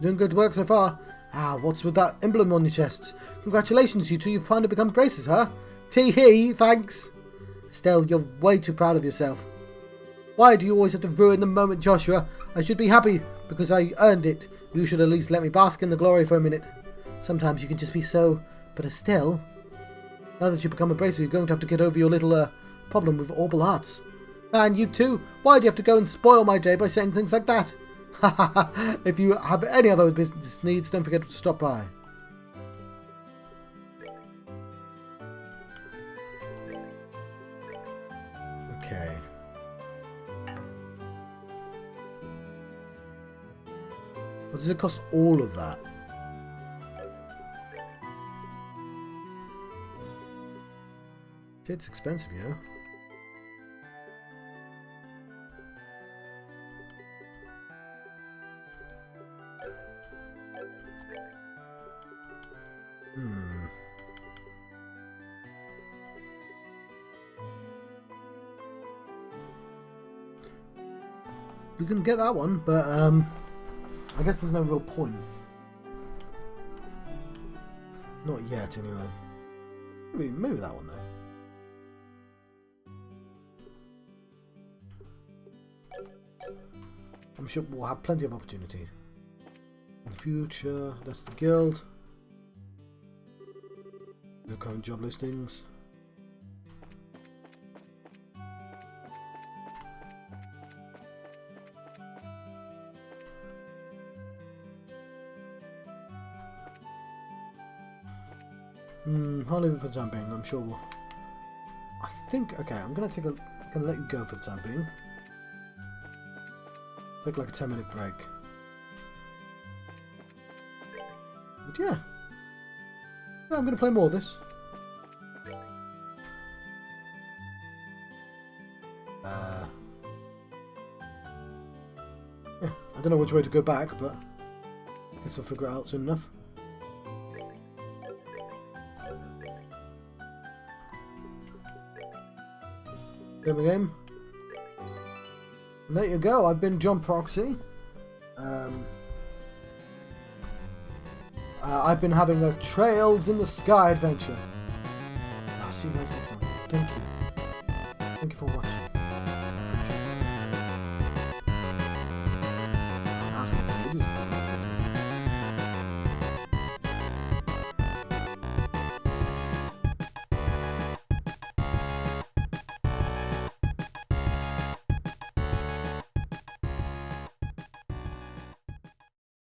Doing good work so far. What's with that emblem on your chests? Congratulations, you two. You've finally become braces, huh? Tee-hee, thanks. Estelle, you're way too proud of yourself. Why do you always have to ruin the moment, Joshua? I should be happy because I earned it. You should at least let me bask in the glory for a minute. Sometimes you can just be so... But Estelle, now that you've become a bracer, you're going to have to get over your little problem with Orbal Arts. And you too? Why do you have to go and spoil my day by saying things like that? If you have any other business needs, don't forget to stop by. Okay. What does it cost all of that? It's expensive, yeah. We can get that one, but I guess there's no real point. Not yet, anyway. Maybe that one though. I'm sure we'll have plenty of opportunity in the future. That's the guild. The current job listings. Hardly for the time being, I'm sure we'll... I think, okay, I'm gonna let you go for the time being. Take like a 10-minute break. But yeah. I'm gonna play more of this. Yeah, I don't know which way to go back, but I guess I'll figure it out soon enough. Game. And there you go. I've been John Proxy. I've been having a Trails in the Sky adventure. I'll see you guys next time. Thank you.